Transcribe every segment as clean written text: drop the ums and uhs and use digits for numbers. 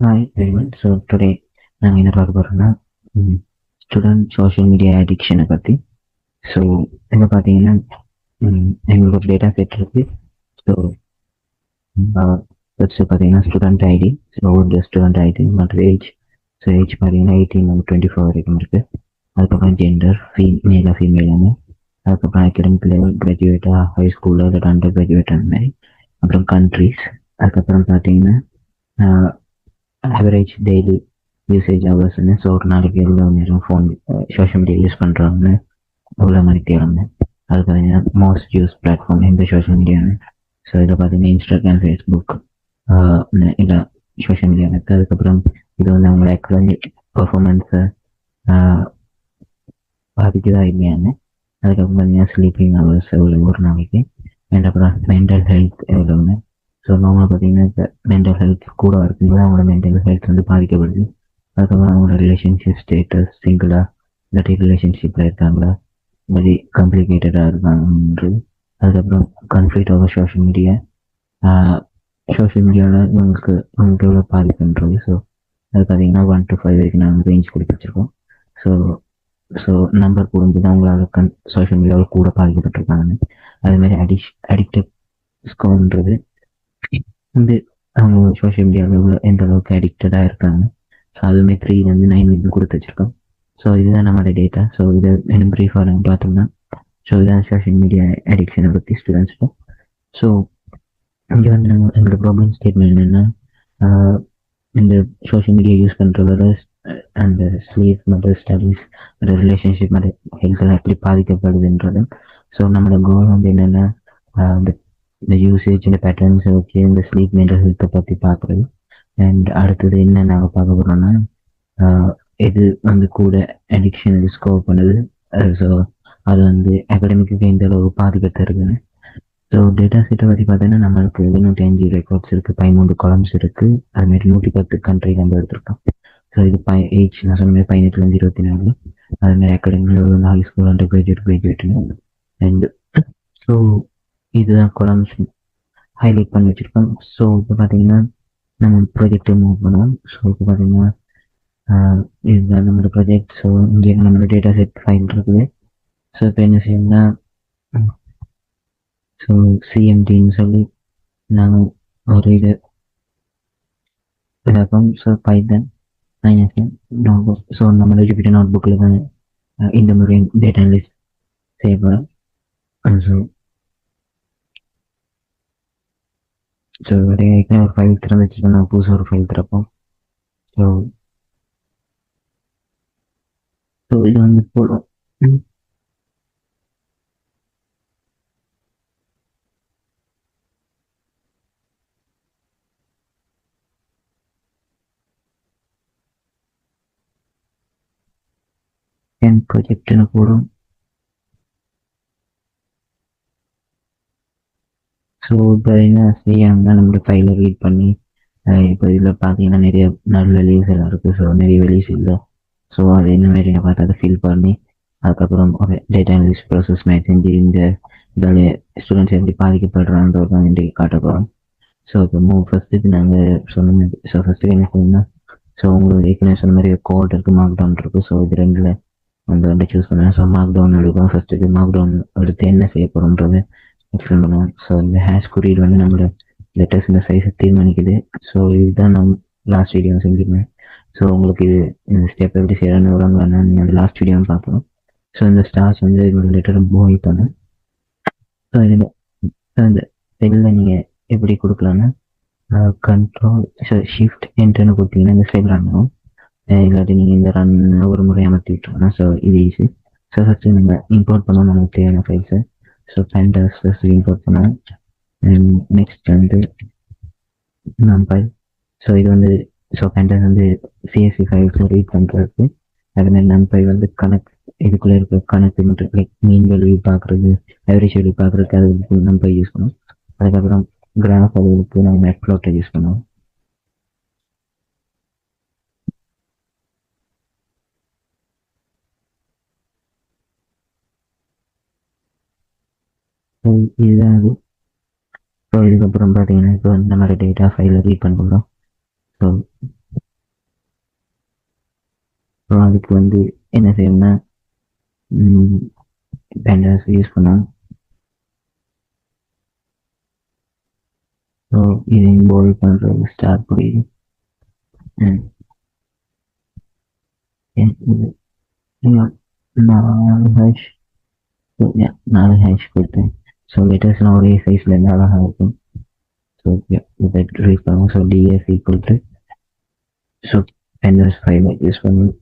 Hi everyone. So today நாங்கள் என்ன பார்க்க போகிறோம்னா ஸ்டூடெண்ட் சோஷியல் மீடியா அடிக்ஷனை பற்றி. ஸோ இங்கே பார்த்தீங்கன்னா எங்களுக்கு ஒரு டேட்டா செட் இருக்குது. ஸோ ஃபஸ்ட்டு பார்த்தீங்கன்னா ஸ்டூடெண்ட் ஐடி. ஸோ ஒரு ஸ்டூடெண்ட் ஐடி மற்றும் ஏஜ். ஸோ ஏஜ் பார்த்தீங்கன்னா 18 to 24 வரைக்கும் இருக்குது. அதுக்கப்புறம் ஜெண்டர் மேலாக ஃபீமேலானு. அதுக்கப்புறம் அகடமிக் லெவல் கிராஜுவேட்டாக ஹை ஸ்கூலில் இல்லை அண்டர் கிராஜுவேட் அந்த மாதிரி. அப்புறம் கண்ட்ரிஸ். அதுக்கப்புறம் பார்த்தீங்கன்னா ஆவரேஜ் டெய்லி யூசேஜ் ஹவர்ஸ்ன்னு. ஸோ ஒரு நாளைக்கு எவ்வளோ நேரம் ஃபோன் சோஷியல் மீடியா யூஸ் பண்ணுறாங்கன்னு எவ்வளோ மாதிரி தேவைன்னு. அது பார்த்தீங்கன்னா மோஸ்ட் யூஸ் பிளாட்ஃபார்ம் எந்த சோஷியல் மீடியான்னு. ஸோ இதில் பார்த்தீங்கன்னா இன்ஸ்டாகிராம், ஃபேஸ்புக் இல்லை சோஷியல் மீடியா இருக்குது. அதுக்கப்புறம் இது வந்து அவங்களோட அகாடமிக் பர்ஃபார்மன்ஸை பாதிக்குதா இல்லையான்னு. அதுக்கப்புறம் பார்த்தீங்கன்னா ஸ்லீப்பிங் ஹவர்ஸ் எவ்வளோ ஒரு நாளைக்கு. அண்ட் அப்புறம் மென்டல் ஹெல்த் எவ்வளோன்னு. ஸோ நார்மலாக பார்த்தீங்கன்னா இப்போ மென்டல் ஹெல்த் கூட இருக்கும்போது அவங்களோட மென்டல் ஹெல்த் வந்து பாதிக்கப்படுது. அதுக்கப்புறம் அவங்களோட ரிலேஷன்ஷிப் ஸ்டேட்டஸ், சிங்கிளா இல்லாட்டி ரிலேஷன்ஷிப்பில் இருக்காங்களா, இல்லாட்டி காம்ப்ளிகேட்டடாக இருக்காங்கன்றது. அதுக்கப்புறம் conflict over social media. Social மீடியாவில் உங்களுக்கு எவ்வளோ பாதிப்புன்றது. ஸோ அது பார்த்தீங்கன்னா 1 to 5 வரைக்கும் நாங்கள் ரேஞ்ச் கொடுத்து வச்சுருக்கோம். ஸோ ஸோ நம்பர் கூடும்போது அவங்களால சோஷியல் மீடியாவில் கூட பாதிக்கப்பட்டிருக்காங்க. அதுமாதிரி அடிக்டட் ஸ்கோர்ன்றது வந்து அவங்க சோஷியல் மீடியாவில் எந்த அளவுக்கு அடிக்டடாக இருக்காங்க. ஸோ அதுவுமே 3 to 9 வரைக்கும் கொடுத்து வச்சுருக்கோம். ஸோ இதுதான் நம்மளோட டேட்டா. ஸோ இதை இன்னும் ப்ரீஃபாக நம்ம பார்த்தோம்னா, ஸோ இதுதான் சோஷியல் மீடியா அடிக்ஷனை பற்றி ஸ்டூடெண்ட்ஸ்க்கு. ஸோ இங்கே வந்து நாங்கள் எங்களோட ப்ராப்ளம் ஸ்டேட்மெண்ட் என்னென்னா, இந்த சோஷியல் மீடியா யூஸ் பண்ணுறதோட அந்த ஸ்லீப் மற்றும் ஸ்டடீஸ் அந்த ரிலேஷன்ஷிப் மற்றும் ஹெல்த்தெல்லாம் எப்படி பாதிக்கப்படுதுன்றது. ஸோ நம்மளோட கோல் வந்து என்னென்னா, இந்த யூசேஜ், இந்த பேட்டர்ன்ஸ் வச்சு இந்த ஸ்லீப் மென்டல் ஹெல்த்தை பற்றி பார்க்குறது. அண்ட் அடுத்தது என்ன நாங்கள் பார்க்க போகிறோம்னா, இது வந்து கூட அடிக்ஷன் ஸ்கோர் பண்ணுது. ஸோ அது வந்து அகாடமிக்கு எந்த அளவு பாதிப்பை தருதுன்னு. ஸோ டேட்டா செட்டை பற்றி பார்த்தீங்கன்னா நம்மளுக்கு 205 ரெக்கார்ட்ஸ் இருக்குது, 13 காலம்ஸ் இருக்குது. அதுமாரி 110 கண்ட்ரி நம்ம எடுத்திருக்கோம். ஸோ இது ஏஜ் நான் சொன்ன மாதிரி 18 to 24. அதுமாதிரி அகாடமியில் ஹை ஸ்கூல், அண்டர் கிராஜுவேட்னு. அண்ட் ஸோ இதுதான் காலம்ஸ் ஹைலைட் பண்ணி வச்சுருக்கோம். ஸோ இப்போ பார்த்தீங்கன்னா நம்ம ப்ராஜெக்டை மூவ் பண்ணுவோம். ஸோ இப்போ பார்த்தீங்கன்னா இதுதான் நம்மளோட ப்ராஜெக்ட். ஸோ இங்கே நம்மளோட டேட்டா செட் ஃபைல் இருக்குது. ஸோ இப்போ என்ன செய்யணும்னா, ஸோ சிஎம்டின்னு சொல்லி நாங்கள் ஒரு இது இதாக்கும். So Python note book. So நம்மளோட ஜூபிட்டர் நோட் புக்கில் தான் இந்த முறை டேட்டா அனலிஸ்ட் செய்ய போகிறோம். ஸோ ஸோ ஏற்கனவே ஒரு ஃபைல் திறந்து வச்சுட்டு நான் புதுசாக ஒரு ஃபைல் திறப்போம். ஸோ ஸோ இது வந்து போடுவோம். என் ப்ராஜெக்ட்னு போடும். ஸோ இப்போ என்ன செய்யணும்னா நம்மளோட ஃபைலை ரீட் பண்ணி இப்போ இதில் பார்த்தீங்கன்னா நிறைய நல்ல வெளியூஸ் எல்லாம் இருக்குது. ஸோ நிறைய வெளியூஸ் இல்லை. ஸோ அது என்ன மாதிரி பார்த்து அதை ஃபில் பண்ணி அதுக்கப்புறம் ஒரு டேட்டா அனலிஸ்ட் ப்ராசஸ் மாதிரி செஞ்சு இந்த இதால் ஸ்டூடெண்ட்ஸ் எப்படி பாதிக்கப்படுறான்றத தான் இன்றைக்கி காட்ட போகிறோம். ஸோ இப்போ ஃபஸ்ட்டுக்கு நாங்கள் சொன்ன மாதிரி, ஸோ ஃபஸ்ட்டுக்கு என்ன செய்யணும்னா, ஸோ உங்களுக்கு ஏற்கனவே சொன்ன மாதிரி கோட் இருக்குது, மார்க் டவுன் இருக்குது. ஸோ இது ரெண்டில் வந்து சூஸ் பண்ணுவேன். ஸோ மார்க் டவுன் எடுக்கும். ஃபஸ்ட்டுக்கு மார்க் டவுன் எடுத்து என்ன செய்ய போகிறோன்றது எக்ஸ்பிளைன் பண்ணுவோம். ஸோ இந்த ஹேஷ் குறியீடு வந்து நம்மளோட லெட்டர்ஸ் இந்த சைஸை தீர்மானிக்குது. ஸோ இதுதான் நான் லாஸ்ட் வீடியோ செஞ்சுருந்தேன். ஸோ உங்களுக்கு இது இந்த ஸ்டெப் எப்படி செய்யணும்னு விளங்கலன்னா நீங்கள் அந்த லாஸ்ட் வீடியோ பார்க்கணும். ஸோ இந்த ஸ்டார்ஸ் வந்து என்னோட லெட்டரை மூவ் பண்ணும். ஸோ இதில் இந்த செல்லில் நீங்கள் எப்படி கொடுக்கலான்னா, கண்ட்ரோல் ஷிஃப்ட் என்ட்ருன்னு கொடுத்தீங்கன்னா இந்த செல் ரன் ஆகும். இல்லாட்டி நீங்கள் இந்த ரன் ஒரு முறை அமர்த்தி விட்டுருக்கணும். ஸோ இது ஈஸி. ஸோ ஃபஸ்ட்டு நம்ம இம்போர்ட் பண்ணோம் நமக்கு தேவையான ஃபைல்ஸை. ஸோ பேண்டஸ் ஃபஸ்ட்டு இம்போர்ட் பண்ணுவோம். நெக்ஸ்ட் வந்து நம்பை. ஸோ இது வந்து ஸோ பேண்டஸ் வந்து சிஎஸ்சி ஃபைல்ஸில் ரீட் பண்ணுறதுக்கு. அதுமாதிரி நம்பை வந்து கணக்கு இதுக்குள்ளே இருக்க கணக்கு மற்றும் லைக் மீன் வேல்யூ பார்க்குறது, ஆவரேஜ் வேல்யூ பார்க்குறதுக்கு அதுக்கு நம்பை யூஸ் பண்ணுவோம். அதுக்கப்புறம் கிராஃப் அதுக்கு நம்ம மேட்ப்ளாட்டை யூஸ் பண்ணுவோம். ஸோ இதுதான் அது. ஸோ இதுக்கப்புறம் பார்த்தீங்கன்னா இப்போ இந்த மாதிரி டேட்டா ஃபைலை ரீட் பண்ணுறோம். ஸோ ஸோ அதுக்கு வந்து என்ன செய்யணும்னா பேண்டர்ஸ் யூஸ் பண்ணோம். ஸோ இது போல்ட் பண்ணுறது ஸ்டார்ட் புரியுது. நாலு ஹேஷ் 4 ஹேஷ் கொடுத்தேன். ஸோ லெட்டர்ஸ்லாம் ஒரே சைஸில் இருந்தால் அழகாக இருக்கும். ஸோ இதை ட்ரீட் பண்ணுவோம். So DS equal to so pandas ஃபைலை யூஸ் பண்ணுவோம்.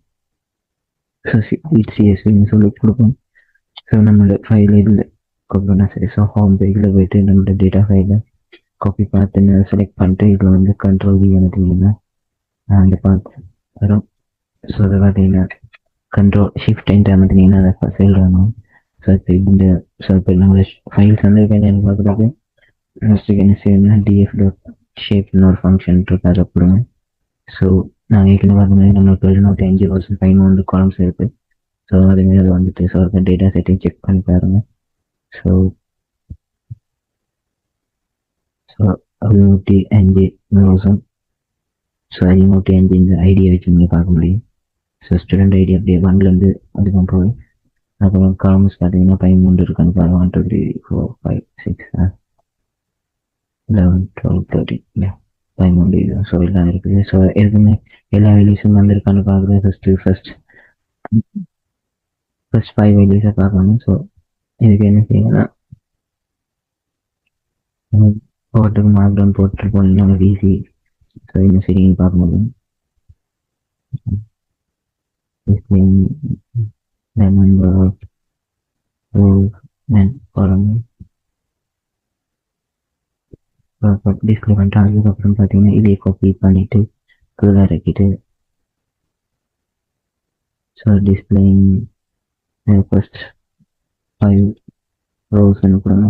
ஸோ சிஎஸ்ன்னு சொல்லி கொடுப்போம். ஸோ நம்மளோட ஃபைல் இதில் காப்பி பண்ணால் சரி. ஸோ ஹோம் பேஜில் போய்ட்டு நம்மளோட டேட்டா ஃபைலை காப்பி பார்த்து செலக்ட் பண்ணிட்டு இதில் வந்து கண்ட்ரோல் வி எடுத்தீங்கன்னா அந்த பார்த்து வரும். ஸோ அதை பார்த்தீங்கன்னா கண்ட்ரோல் ஷிஃப்ட் என்டர் பண்ணிங்கன்னா அதை ஃபைல் வேணும். ஸோ இப்போ இந்த ஸோ இப்போ நம்ம ஃபைல்ஸ் வந்து எனக்கு பார்க்குறது ஃபஸ்ட்டுக்கு என்ன செய்யணும்னா df.shapeன்னு ஒரு ஃபங்க்ஷன் இருக்கு, அதை கொடுங்க. ஸோ நான் ஏற்கனவே பார்க்கும்போது நம்மளுக்கு 705 காலம்ஸ் இருக்குது. ஸோ அதுமாரி அது வந்துட்டு ஸோ அந்த டேட்டா செட்டையும் செக் பண்ணி பாருங்க. ஸோ 65 ஸோ 65 இந்த ஐடியா வச்சு நீங்கள் பார்க்க முடியும். ஸோ ஸ்டூடெண்ட் ஐடி அப்படியே 1லேருந்து அதுக்கும் போய் அப்புறம் காலம்ஸ் பார்த்தீங்கன்னா 13 இருக்கான்னு பாருங்க. 1 2 3 4 5 6 11 12 13 13 இது. ஸோ எல்லாம் இருக்குது. ஸோ எதுவுமே எல்லா வேல்யூஸும் வந்திருக்கான்னு பார்க்குறது. ஃபர்ஸ்ட் 5 வேல்யூஸை பார்க்கணும். ஸோ இதுக்கு என்ன செய்யணும்னா போட்டுக்கு மார்க் டவுன் போட்டு போனீங்கன்னா நமக்கு ஈஸி. ஸோ என்ன சரின்னு பார்க்க முடியும். டிஸ்பிளே பண்ணிட்டு அதுக்கப்புறம் பார்த்தீங்கன்னா இதே காப்பி பண்ணிட்டு கீழே இறக்கிட்டு ஸோ டிஸ்பிளேயிங் ஃபர்ஸ்ட் 5 ரோஸ்ன்னு கொடுங்க.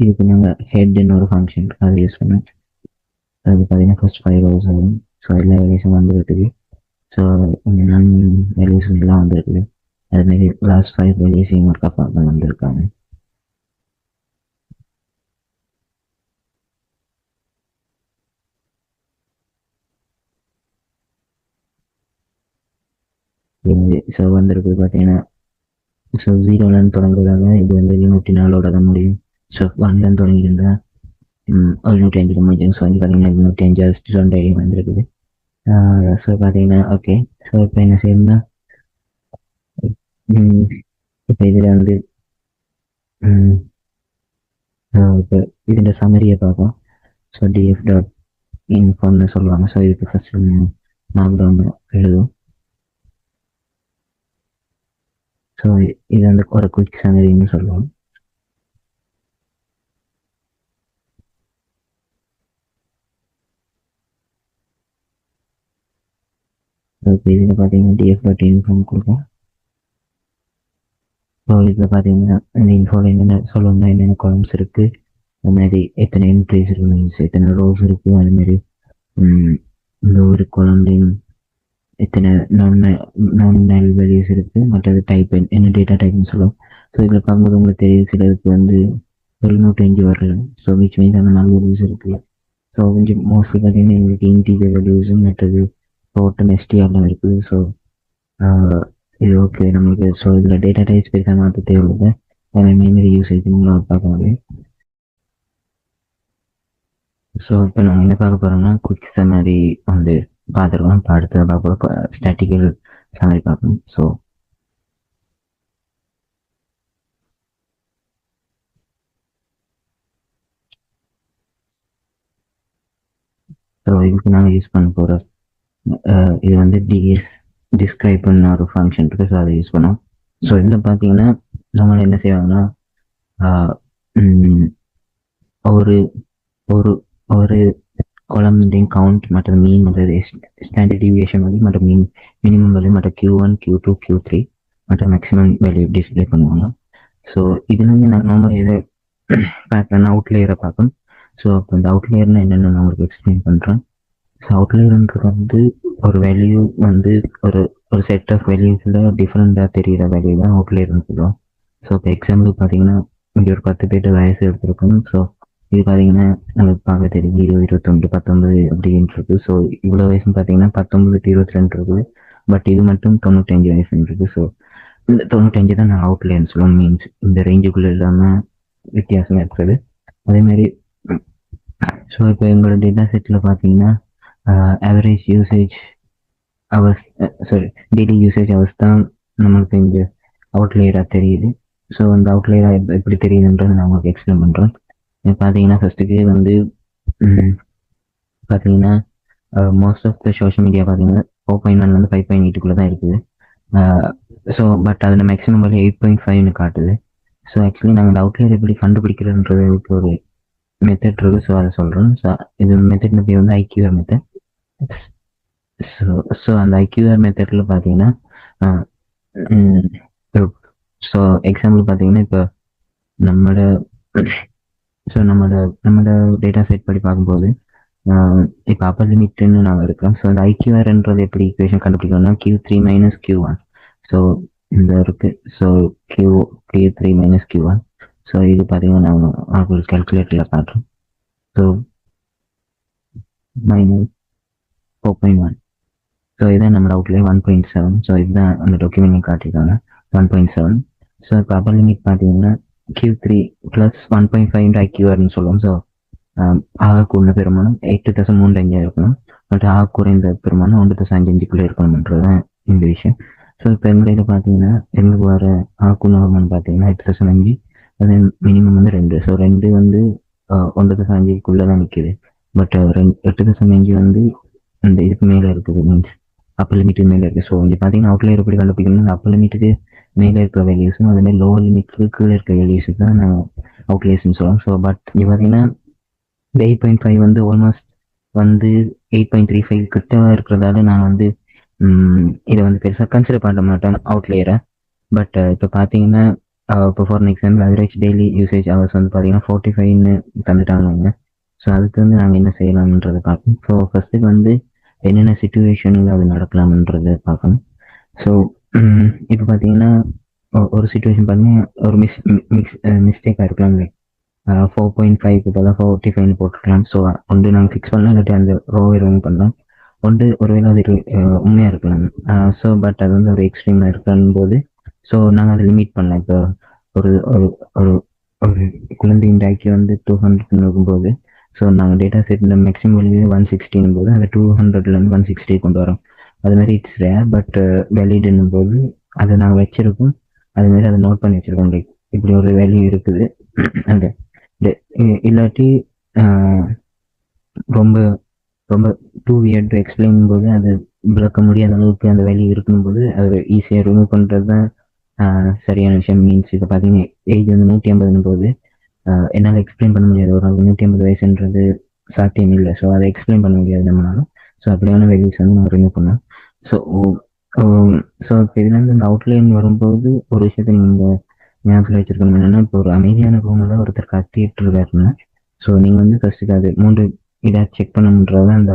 இதுக்கு நாங்கள் ஹெட்னு ஒரு ஃபங்க்ஷன் அதை யூஸ் பண்ணேன். அது பார்த்தீங்கன்னா ஃபர்ஸ்ட் 5 ரோஸ் ஆகும். ஸோ எல்லா வேல்யூஸும் வந்துருக்குது. ஸோ நான் வேல்யூஸ் எல்லாம் வந்துருக்குது. அதுமாரி லாஸ்ட் 5 வேல்யூஸையும் ஒரு கப்பாக வந்திருக்காங்க. ஸோ வந்திருக்கு பார்த்தீங்கன்னா ஸோ 0லேருந்து தொடங்குறதாங்க. இது வந்து 104 தான் முடியும். ஸோ 1லேருந்து தொடங்கியிருந்தா 105 முடியும். ஸோ வந்து பார்த்தீங்கன்னா 105 ஸ்டூடெண்ட் ஐடி வந்துருக்குது. ஸோ பார்த்தீங்கன்னா ஓகே. ஸோ இப்போ என்ன செய்யணும்னா இப்போ இதில் வந்து இப்போ இதோட சமரியை பார்ப்போம். ஸோ df.informனு சொல்லுவாங்க. ஸோ இதுக்கு ஃபர்ஸ்ட் மார்க் டவுன் எழுதும். ஸோ இது வந்து ஒரு குயிக் சமரின்னு சொல்லுவோம். இப்போ இதில் பார்த்தீங்கன்னா df.inform கொடுப்போம். ஸோ இதில் பார்த்தீங்கன்னா இந்த இன்ஃபோவில் என்னென்ன சொல்லணும்னா என்னென்ன காலம்ஸ் இருக்குது, அது மாதிரி எத்தனை என்ட்ரிஸ் இருக்கு, எத்தனை ரோஸ் இருக்குது, அதுமாரி இந்த ஒரு காலம்லையும் எத்தனை நான் வேல்யூஸ் இருக்குது, மற்றது டைப் என்ன டேட்டா டைப்னு சொல்லுவோம். ஸோ இதில் பார்க்கும்போது உங்களுக்கு தெரியும் சிலருக்கு வந்து 105 வருது. ஸோ விச் மீன்ஸ் அந்த 4 வேல்யூஸ் இருக்குது. ஸோ கொஞ்சம் மோஸ்ட்லி பார்த்தீங்கன்னா எங்களுக்கு இன்டீஜர் வேல்யூஸும் மற்றது டோட்டல் எஸ்டிஆர்லாம் இருக்குது. ஸோ இது ஓகே நம்மளுக்கு. ஸோ இதில் டேட்டா டைப்ஸ் பெருசாக மாற்ற தேவையில்லை. மெமரி யூசேஜ் உங்களால் பார்க்க முடியும். ஸோ இப்போ நம்ம என்ன பார்க்க போகிறோம்னா குயிக் சம்மரி வந்து பார்த்துருக்கோம். இப்போ அடுத்த பார்க்க ஸ்டாட்டிக்கல் சம்மரி பார்க்கணும். ஸோ இதுக்கு நாங்கள் யூஸ் பண்ண போகிற இது வந்து டிஸ்கிரைப்னு ஒரு ஃபங்க்ஷன் இருக்குது. ஸோ அதை யூஸ் பண்ணோம். ஸோ இதில் பார்த்தீங்கன்னா நம்மளை என்ன செய்வாங்கன்னா ஒரு ஒரு ஒரு காலம்லையும் கவுண்ட் மற்ற மீன் மற்றது ஸ்டாண்டர்ட் டிவியேஷன் வேல்யூ மற்ற மினிமம் வேல்யூ மற்ற Q1 Q2 Q3 மற்ற மேக்ஸிமம் வேல்யூ டிஸ்பிளே பண்ணுவாங்க. ஸோ இதுல இருந்து நான் நார்மல் இதை பார்க்குறேன்னா அவுட்லேயரை பார்க்கணும். ஸோ அப்போ இந்த அவுட்லேயர்னா என்னென்னு நான் உங்களுக்கு எக்ஸ்பிளைன் பண்ணுறேன். ஸோ அவுட்லேயர்ன்றது வந்து ஒரு வேல்யூ வந்து ஒரு செட் ஆஃப் வேல்யூஸில் டிஃப்ரெண்டாக தெரிகிற வேல்யூ தான் அவுட்லேயர்னு சொல்லுவோம். ஸோ இப்போ எக்ஸாம்பிள் பார்த்தீங்கன்னா இங்கே ஒரு 10 பேர் வயசு எடுத்துருக்கணும். ஸோ இது பார்த்தீங்கன்னா நம்மளுக்கு பார்க்க தெரியும் 20, 21, 19 அப்படின்னு இருக்கு. ஸோ இவ்வளோ வயசுன்னு பார்த்தீங்கன்னா 19 to 22 இருக்குது. பட் இது மட்டும் 95 வயசுன்னு இருக்கு. ஸோ இந்த 95 தான் நான் அவுட்லேன்னு சொல்லுவேன். மீன்ஸ் இந்த ரேஞ்சுக்குள்ளே இல்லாமல் வித்தியாசமாக இருக்குது. அதேமாரி ஸோ இப்போ எங்களோட டேட்டா செட்டில் பார்த்தீங்கன்னா average usage hours, sorry daily usage hours தான் நம்மளுக்கு இந்த அவுட்லேயராக தெரியுது. ஸோ அந்த அவுட்லேயராக எப்படி தெரியுதுன்றது நான் உங்களுக்கு எக்ஸ்பிளைன் பண்ணுறேன். பார்த்தீங்கன்னா ஃபஸ்ட்டுக்கு வந்து பார்த்தீங்கன்னா most of the social media பார்த்தீங்கன்னா 4.1 5.8 தான் இருக்குது. ஸோ பட் அதில் மேக்ஸிமம் வந்து 8.5 காட்டுது. ஸோ ஆக்சுவலி நாங்கள் அந்த அவுட்லேயர் எப்படி கண்டுபிடிக்கிறதுன்றதுக்கு ஒரு மெத்தட் இருக்குது. ஸோ அதை சொல்கிறோம். ஸோ இது மெத்தட் பேர் வந்து ஐக்யூஆர் மெத்தட். ஸோ அந்த ஐக்யூஆர் மெத்தடில் பார்த்தீங்கன்னா ஸோ எக்ஸாம்பிள் பார்த்தீங்கன்னா இப்போ நம்மளோட நம்மளோட டேட்டா செட் படி பார்க்கும்போது இப்போ அப்பர் லிமிட்னு நாங்கள் இருக்கிறோம். ஸோ அந்த ஐக்யூஆர்ன்றது எப்படி ஈக்குவேஷன் கண்டுபிடிக்கணும்னா Q3 - Q1. ஸோ இந்த இருக்குது. So Q3 - Q1. ஸோ இது பார்த்தீங்கன்னா நான் உங்களுக்கு கால்குலேட்டரில் காட்டுறோம். ஸோ -4.1. ஸோ இதுதான் நம்மளோட அவுட்லேயே 1.7. ஸோ இதுதான் அந்த டாக்குமெண்ட் காட்டியிருக்காங்க 1.7. ஸோ இப்போ அப்பர் லிமிட் பார்த்தீங்கன்னா Q3 + 1.5 IQRன்னு சொல்லுவோம். ஸோ ஆக கூடின பெருமானம் 8.35 இருக்கணும். பட் ஆக குறைந்த பெருமானம் 1.55 இருக்கணும்ன்றது தான் இந்த விஷயம். ஸோ இப்போ எங்கள் பார்த்தீங்கன்னா எங்களுக்கு வர ஆக கூடின வருமானம் பார்த்தீங்கன்னா 8.5. அது மினிமம் வந்து 2. ஸோ 2 வந்து 1.5 தான் நிற்கிது. பட் 8.5 வந்து இந்த இதுக்கு மேலே இருக்குது. மீன்ஸ் அப்பர் லிமிட்டுக்கு மேலே இருக்குது. ஸோ இங்கே பார்த்தீங்கன்னா அவுட்லேயர் எப்படி கண்டுபிடிக்கணும், அப்பர் லிமிட்டுக்கு மேலே இருக்கிற வேல்யூஸும் அதுமாதிரி லோவர் லிமிட்டுக்கு கீழே இருக்கிற வேல்யூஸுக்கு தான் நான் அவுட்லேயர்ஸ்ன்னு சொல்லுவோம். ஸோ பட் இங்கே பார்த்தீங்கன்னா 8.5 வந்து ஆல்மோஸ்ட் வந்து 8.35 கிட்ட இருக்கிறதால நான் வந்து இதை வந்து பெருசாக கன்சிடர் பண்ண மாட்டேன் அவுட்லேயரை. பட் இப்போ பார்த்தீங்கன்னா இப்போ for example average daily usage hours வந்து பார்த்தீங்கன்னா 45ன்னு தந்துட்டாங்க. ஸோ அதுக்கு வந்து நாங்கள் என்ன செய்யலாம்ன்றதை பார்க்கணும். ஸோ ஃபர்ஸ்ட்டுக்கு வந்து என்னென்ன சுச்சுவேஷனில் அது நடக்கலாம்ன்றதை பார்க்கணும். ஸோ இப்போ பார்த்தீங்கன்னா ஒரு சுச்சுவேஷன் பார்த்தீங்கன்னா ஒரு மிஸ்டேக்காக இருக்கலாம். 4.5க்கு பதிலாக 45ன்னு போட்டுருக்கலாம். ஸோ ஒன்று நாங்கள் ஃபிக்ஸ் பண்ணலாம், இல்லாட்டி அந்த ரோவை ரிமூவ் பண்ணலாம். ஒன்று ஒருவேளை அது உண்மையாக இருக்கலாம். ஸோ பட் அது வந்து ஒரு எக்ஸ்ட்ரீமாக இருக்கணும் போது ஸோ நாங்கள் அதை லிமிட் பண்ணலாம். இப்போ ஒரு ஒரு ஒரு குழந்தையின் டாக்கி வந்து 200 இருக்கும்போது ஸோ நாங்கள் டேட்டா செட்டில் மேக்ஸிமம் வேல்யூ 160 போது அதை 200லேருந்து 160 கொண்டு வரோம். அது மாதிரி இட்ஸ் ரேர் பட் வேலிடுன்னும் போது அதை நாங்கள் வச்சுருக்கோம். அதுமாரி அதை நோட் பண்ணி வச்சுருக்கோம். லைக் இப்படி ஒரு வேல்யூ இருக்குது அந்த இல்லாட்டி ரொம்ப ரொம்ப டூ வியர்ட் டு எக்ஸ்பிளைன் போது அது விளக்க முடியாத அளவுக்கு அந்த வேல்யூ இருக்கும்போது அது ஈஸியாக ரிமூவ் பண்ணுறது தான் சரியான விஷயம். மீன்ஸ் இப்போ பார்த்தீங்கன்னா ஏஜ் வந்து 150 போது என்னால் எக்ஸ்பிளைன் பண்ண முடியாது. ஒரு 150 வயசுன்றது சாத்தியம் இல்லை. ஸோ அதை எக்ஸ்பிளைன் பண்ண முடியாது நம்மளால. ஸோ அப்படியான வேல்யூஸ் வந்து நம்ம ரிமூவ் பண்ணோம். ஸோ இப்போ இதுலேருந்து இந்த அவுட்லைன் வரும்போது ஒரு விஷயத்தை நீங்கள் ஞாபகத்தில் வச்சிருக்கணும். என்னன்னா இப்போ ஒரு அமைதியான ரூமில் ஒருத்தர் கத்திட்டு இருக்காருன்னா ஸோ நீங்கள் வந்து ஃபர்ஸ்ட்டுக்கு அது 3 இதாக செக் பண்ணணுன்றத அந்த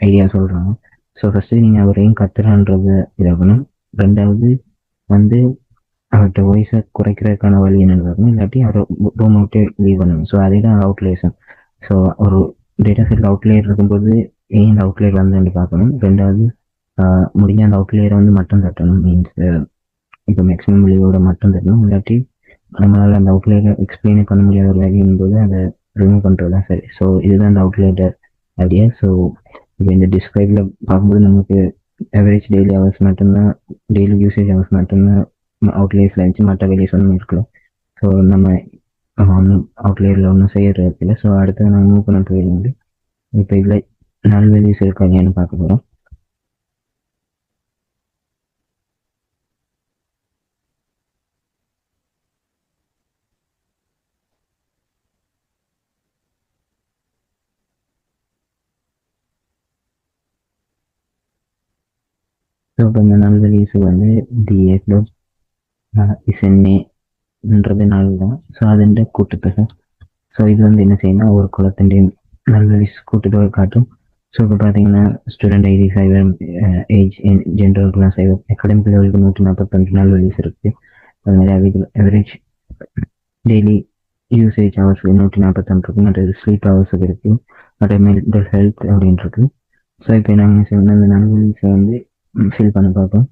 ஐடியா சொல்கிறாங்க. ஸோ ஃபர்ஸ்ட்டு நீங்கள் அவரையும் கத்துறான்றது இதாகணும். 2வது வந்து அவர்கிட்ட வாய்ஸை குறைக்கிறதுக்கான வழி என்னன்னு பார்க்கணும். இல்லாட்டி அவரை ரூம் விட்டு லீவ் பண்ணணும். ஸோ அதே தான் அவுட்லேயர்ஸும். ஸோ ஒரு டேட்டா செட்டில் அவுட்லேயர் இருக்கும்போது ஏன் இந்த அவுட்லேயர் வந்து பார்க்கணும். 2வது முடிஞ்ச அந்த அவுட்லேயரை வந்து மட்டும் தட்டணும். மீன்ஸ் இப்போ மேக்ஸிமம் வெளியோட மட்டும் தட்டணும். இல்லாட்டி நம்மளால் அந்த அவுட்லேயரை எக்ஸ்பிளைனே பண்ண முடியாத ஒரு வேல்யூன் போது அதை ரிமூவ் பண்ணுறது தான் சரி. ஸோ இதுதான் அந்த அவுட்லேயர் ஐடியா. ஸோ இப்போ இந்த டிஸ்கிரைபில் பார்க்கும்போது நமக்கு ஆவரேஜ் டெய்லி ஹவர்ஸ் மட்டும்தான், டெய்லி யூசேஜ் ஹவர்ஸ் மட்டும்தான் அவுட்லேயர்ஸில் இருந்துச்சு. மற்ற வேல்யூஸ் ஒன்றும் இருக்கல. ஸோ நம்ம ஒன்றும் அவுட்லேயரில் ஒன்றும் செய்யறது இல்லை. ஸோ அடுத்து நம்ம மூவ் பண்ண போயிருந்தது இப்போ இதில் நல் வேல்யூஸ் இருக்காங்கன்னு பார்க்க போகிறோம். ஸோ இப்போ இந்த நல் வேல்யூஸ் வந்து டிஏ ப்ளஸ் இஸ்என்ஏன்றது நாள் தான். ஸோ അതിൻ്റെ കൂട്ടുதொகை. ஸோ இது வந்து என்ன செய்யணும், ஒரு குளத்திൻ്റെയും நல் வேல்யூஸ் கூட்டுத்தொகை காட்டும். ஸோ இப்போ பார்த்தீங்கன்னா student ID 5, age general class 5, academic லெவலுக்கு 145 நல் வேல்யூஸ் இருக்குது. அது மாதிரி அவரேஜ் டெய்லி யூசேஜ் ஹவர்ஸ் 141 இருக்குது. மற்ற ஸ்லீப் ஹவர்ஸுக்கு இருக்குது. மற்ற மென்டல் ஹெல்த் அப்படின்னு இருக்குது. ஸோ இப்போ நாங்கள் சொன்ன அந்த நல் வேல்யூஸை வந்து ஃபில் பண்ண பார்ப்போம்.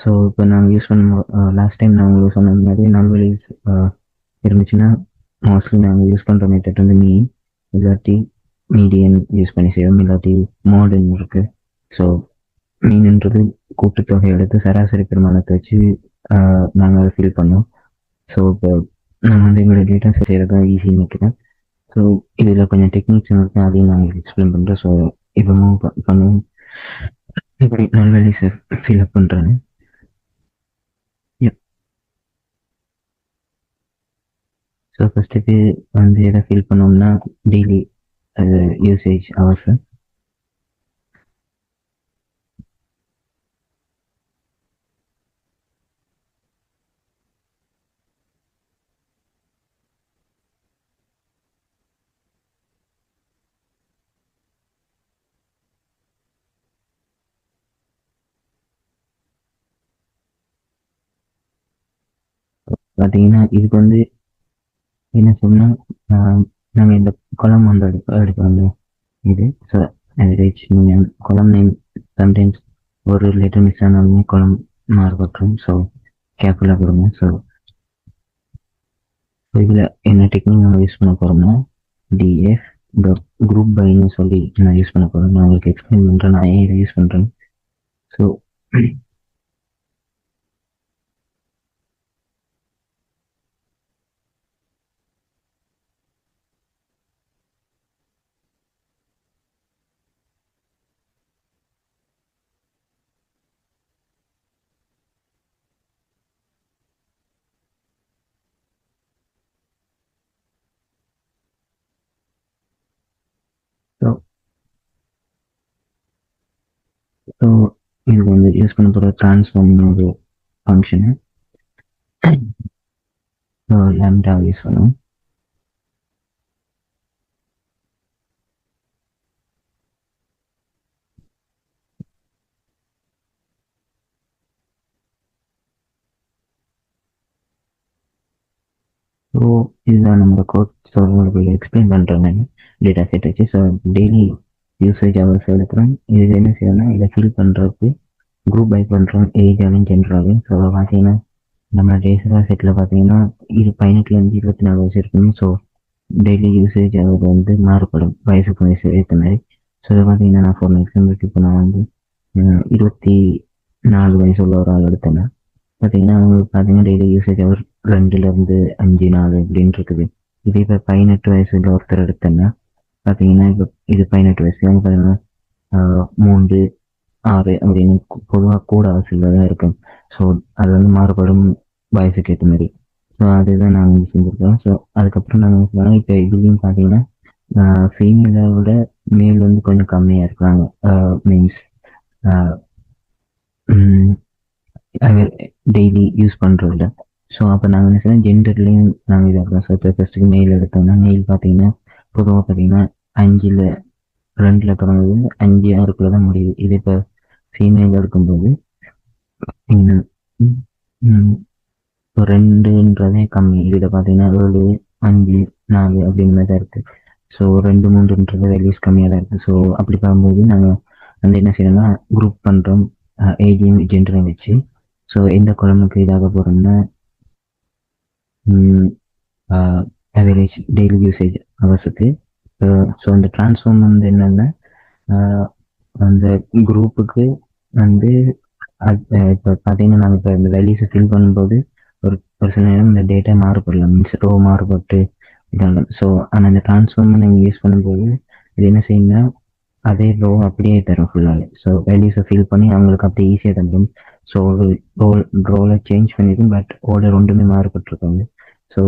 ஸோ இப்போ நாங்கள் யூஸ் பண்ண லாஸ்ட் டைம் நான் உங்களுக்கு சொன்ன மாதிரி நல்வழிஸ் இருந்துச்சுன்னா மோஸ்ட்லி நாங்கள் யூஸ் பண்ணுற மெத்தட் வந்து மீன் இல்லாட்டி மீடியன் யூஸ் பண்ணி செய்வோம், இல்லாட்டி மாடர்ன் இருக்குது. ஸோ மீன்ன்றது கூட்டுத்தொகை எடுத்து சராசரி பெருமானத்தை வச்சு நாங்கள் அதை ஃபில் பண்ணோம். ஸோ இப்போ நான் வந்து எங்களோட டேட்டா செய்கிறது தான் ஈஸின்னு நினைக்கிறேன். ஸோ இதில் கொஞ்சம் டெக்னிக்ஸ் இருக்கு, அதையும் நான் உங்களுக்கு எக்ஸ்பிளைன் பண்ணுறேன். ஸோ இப்போ மூவ் பண்ணுவோம். இப்படி நல்வழி சார் ஃபில்அப் பண்ணுறேன்னு. ஸோ ஃபஸ்ட்டுக்கு வந்து எதை ஃபில் பண்ணோம்னா டெய்லி யூசேஜ் ஹவர்ஸு. பார்த்தீங்கன்னா இதுக்கு வந்து என்ன சொன்னால் நாங்கள் இந்த குளம் வந்து எடுக்கிறோம் இது. ஸோ ஆவரேஜ் நீங்கள் குளம் நேம் சம்டைம்ஸ் ஒரு லெட்டர் மிஸ் ஆனாலுமே குளம் மாறுபட்டுரும். ஸோ கேர்ஃபுல்லாக கொடுங்க. ஸோ இதில் என்ன டெக்னிக் நம்ம யூஸ் பண்ண போகிறோம்னா டிஎஃப் குரூப் பைன்னு சொல்லி நான் யூஸ் பண்ண போகிறேன். நான் உங்களுக்கு எக்ஸ்பிளைன் பண்ணுறேன் நான் ஏன் இதை யூஸ் பண்ணுறேன். ஸோ ஸோ இதுக்கு வந்து யூஸ் பண்ண போகிற ட்ரான்ஸ்ஃபார்ம்னு ஒரு ஃபங்க்ஷனு லேம்டா யூஸ் பண்ணும். ஸோ இதுதான் நம்மளோட கோட். ஸோ உங்களுக்கு எக்ஸ்பிளைன் பண்ணுறேன் நான் டேட்டா செட் வச்சு. ஸோ டெய்லி யூசேஜ் ஹவர்ஸ் எடுக்கிறோம். இது என்ன செய்யணும்னா இதை ஃபில் பண்ணுறதுக்கு குரூப் பை பண்ணுறோம் ஏஜாலும் ஜென்டராலும். ஸோ பார்த்தீங்கன்னா நம்ம டேட்டா செட்டில் பார்த்தீங்கன்னா 18லேருந்து 24 வயசு இருக்கணும். ஸோ டெய்லி யூசேஜ் அவர் வந்து மாறுபடும் வயசுக்கு வயசு ஏற்ற மாதிரி. ஸோ இதை பார்த்தீங்கன்னா நான் ஃபார் எக்ஸாம்பிளுக்கு இப்போ நான் வந்து 24 வயசு உள்ள ஒரு ஆள் எடுத்தேன்னா பார்த்தீங்கன்னா அவங்களுக்கு பார்த்தீங்கன்னா டெய்லி யூசேஜ் அவர் 2லேருந்து 5 4 இப்படின்னு இருக்குது. இதே இப்போ 18 வயசுல ஒருத்தர் எடுத்தேன்னா பார்த்தீங்கன்னா இப்போ இது 18 வயசு பார்த்தீங்கன்னா 3 6 அப்படின்னு பொதுவாக கூட அவசியம் தான் இருக்கும். ஸோ அது வந்து மாறுபடும் வயசுக்கு ஏற்ற மாதிரி. ஸோ அதுதான் நாங்கள் வந்து செஞ்சுருக்கோம். ஸோ அதுக்கப்புறம் நாங்கள் சொன்னோம் இப்போ இதுலேயும் பார்த்தீங்கன்னா ஃபீமேலை விட மேல் வந்து கொஞ்சம் கம்மியாக இருக்கிறாங்க. மீன்ஸ் டெய்லி யூஸ் பண்ணுறதில்ல. ஸோ அப்போ நாங்கள் என்ன செய்யணும் ஜெண்டர்லேயும் நாங்கள் இதாக இருக்கோம். ஸோ இப்போ ஃபஸ்ட்டுக்கு மெயில் எடுத்தோம்னா மெயில் பார்த்தீங்கன்னா பொதுவாக பார்த்தீங்கன்னா 5ல் 2ல் தொடங்குது 5 6 தான் முடியுது. இது இப்போ ஃபீமேல் எடுக்கும்போது இப்போ 2ன்றதே கம்மி. இதில் பார்த்தீங்கன்னா 7 5 4 அப்படிங்கிற மாதிரி தான் இருக்குது. ஸோ 2 3ன்றது வேல்யூஸ் கம்மியாக தான் இருக்குது. ஸோ அப்படி பார்க்கும்போது நாங்கள் வந்து என்ன செய்யணும்னா குரூப் பண்ணுறோம் ஏஜையும் ஜெண்டரையும் வச்சு. ஸோ எந்த குழம்புக்கு இதாக போகிறோம்னா ஆவரேஜ் டெய்லி யூசேஜ் அவர்ஸுக்கு. ஸோ அந்த ட்ரான்ஸ்ஃபார்ம் வந்து என்னென்னா அந்த குரூப்புக்கு வந்து இப்போ பார்த்தீங்கன்னா நாங்கள் இப்போ இந்த வேல்யூஸை ஃபில் பண்ணும்போது ஒரு சில நேரம் இந்த டேட்டா மாறுபடலாம். மீன்ஸ் ரோ மாறுபட்டு இதாகும். ஸோ ஆனால் இந்த ட்ரான்ஸ்ஃபார்மை நீங்கள் யூஸ் பண்ணும்போது இது என்ன செய்யுங்கன்னா அதே ரோ அப்படியே தரும் ஃபுல்லாகவே. ஸோ வேல்யூஸை ஃபில் பண்ணி அவங்களுக்கு அப்படியே ஈஸியாக தந்துடும். ஸோ ரோவில் சேஞ்ச் பண்ணிடும், பட் ஓர்டர் ஒன்றுமே மாறுபட்டுருக்காங்க. ஸோ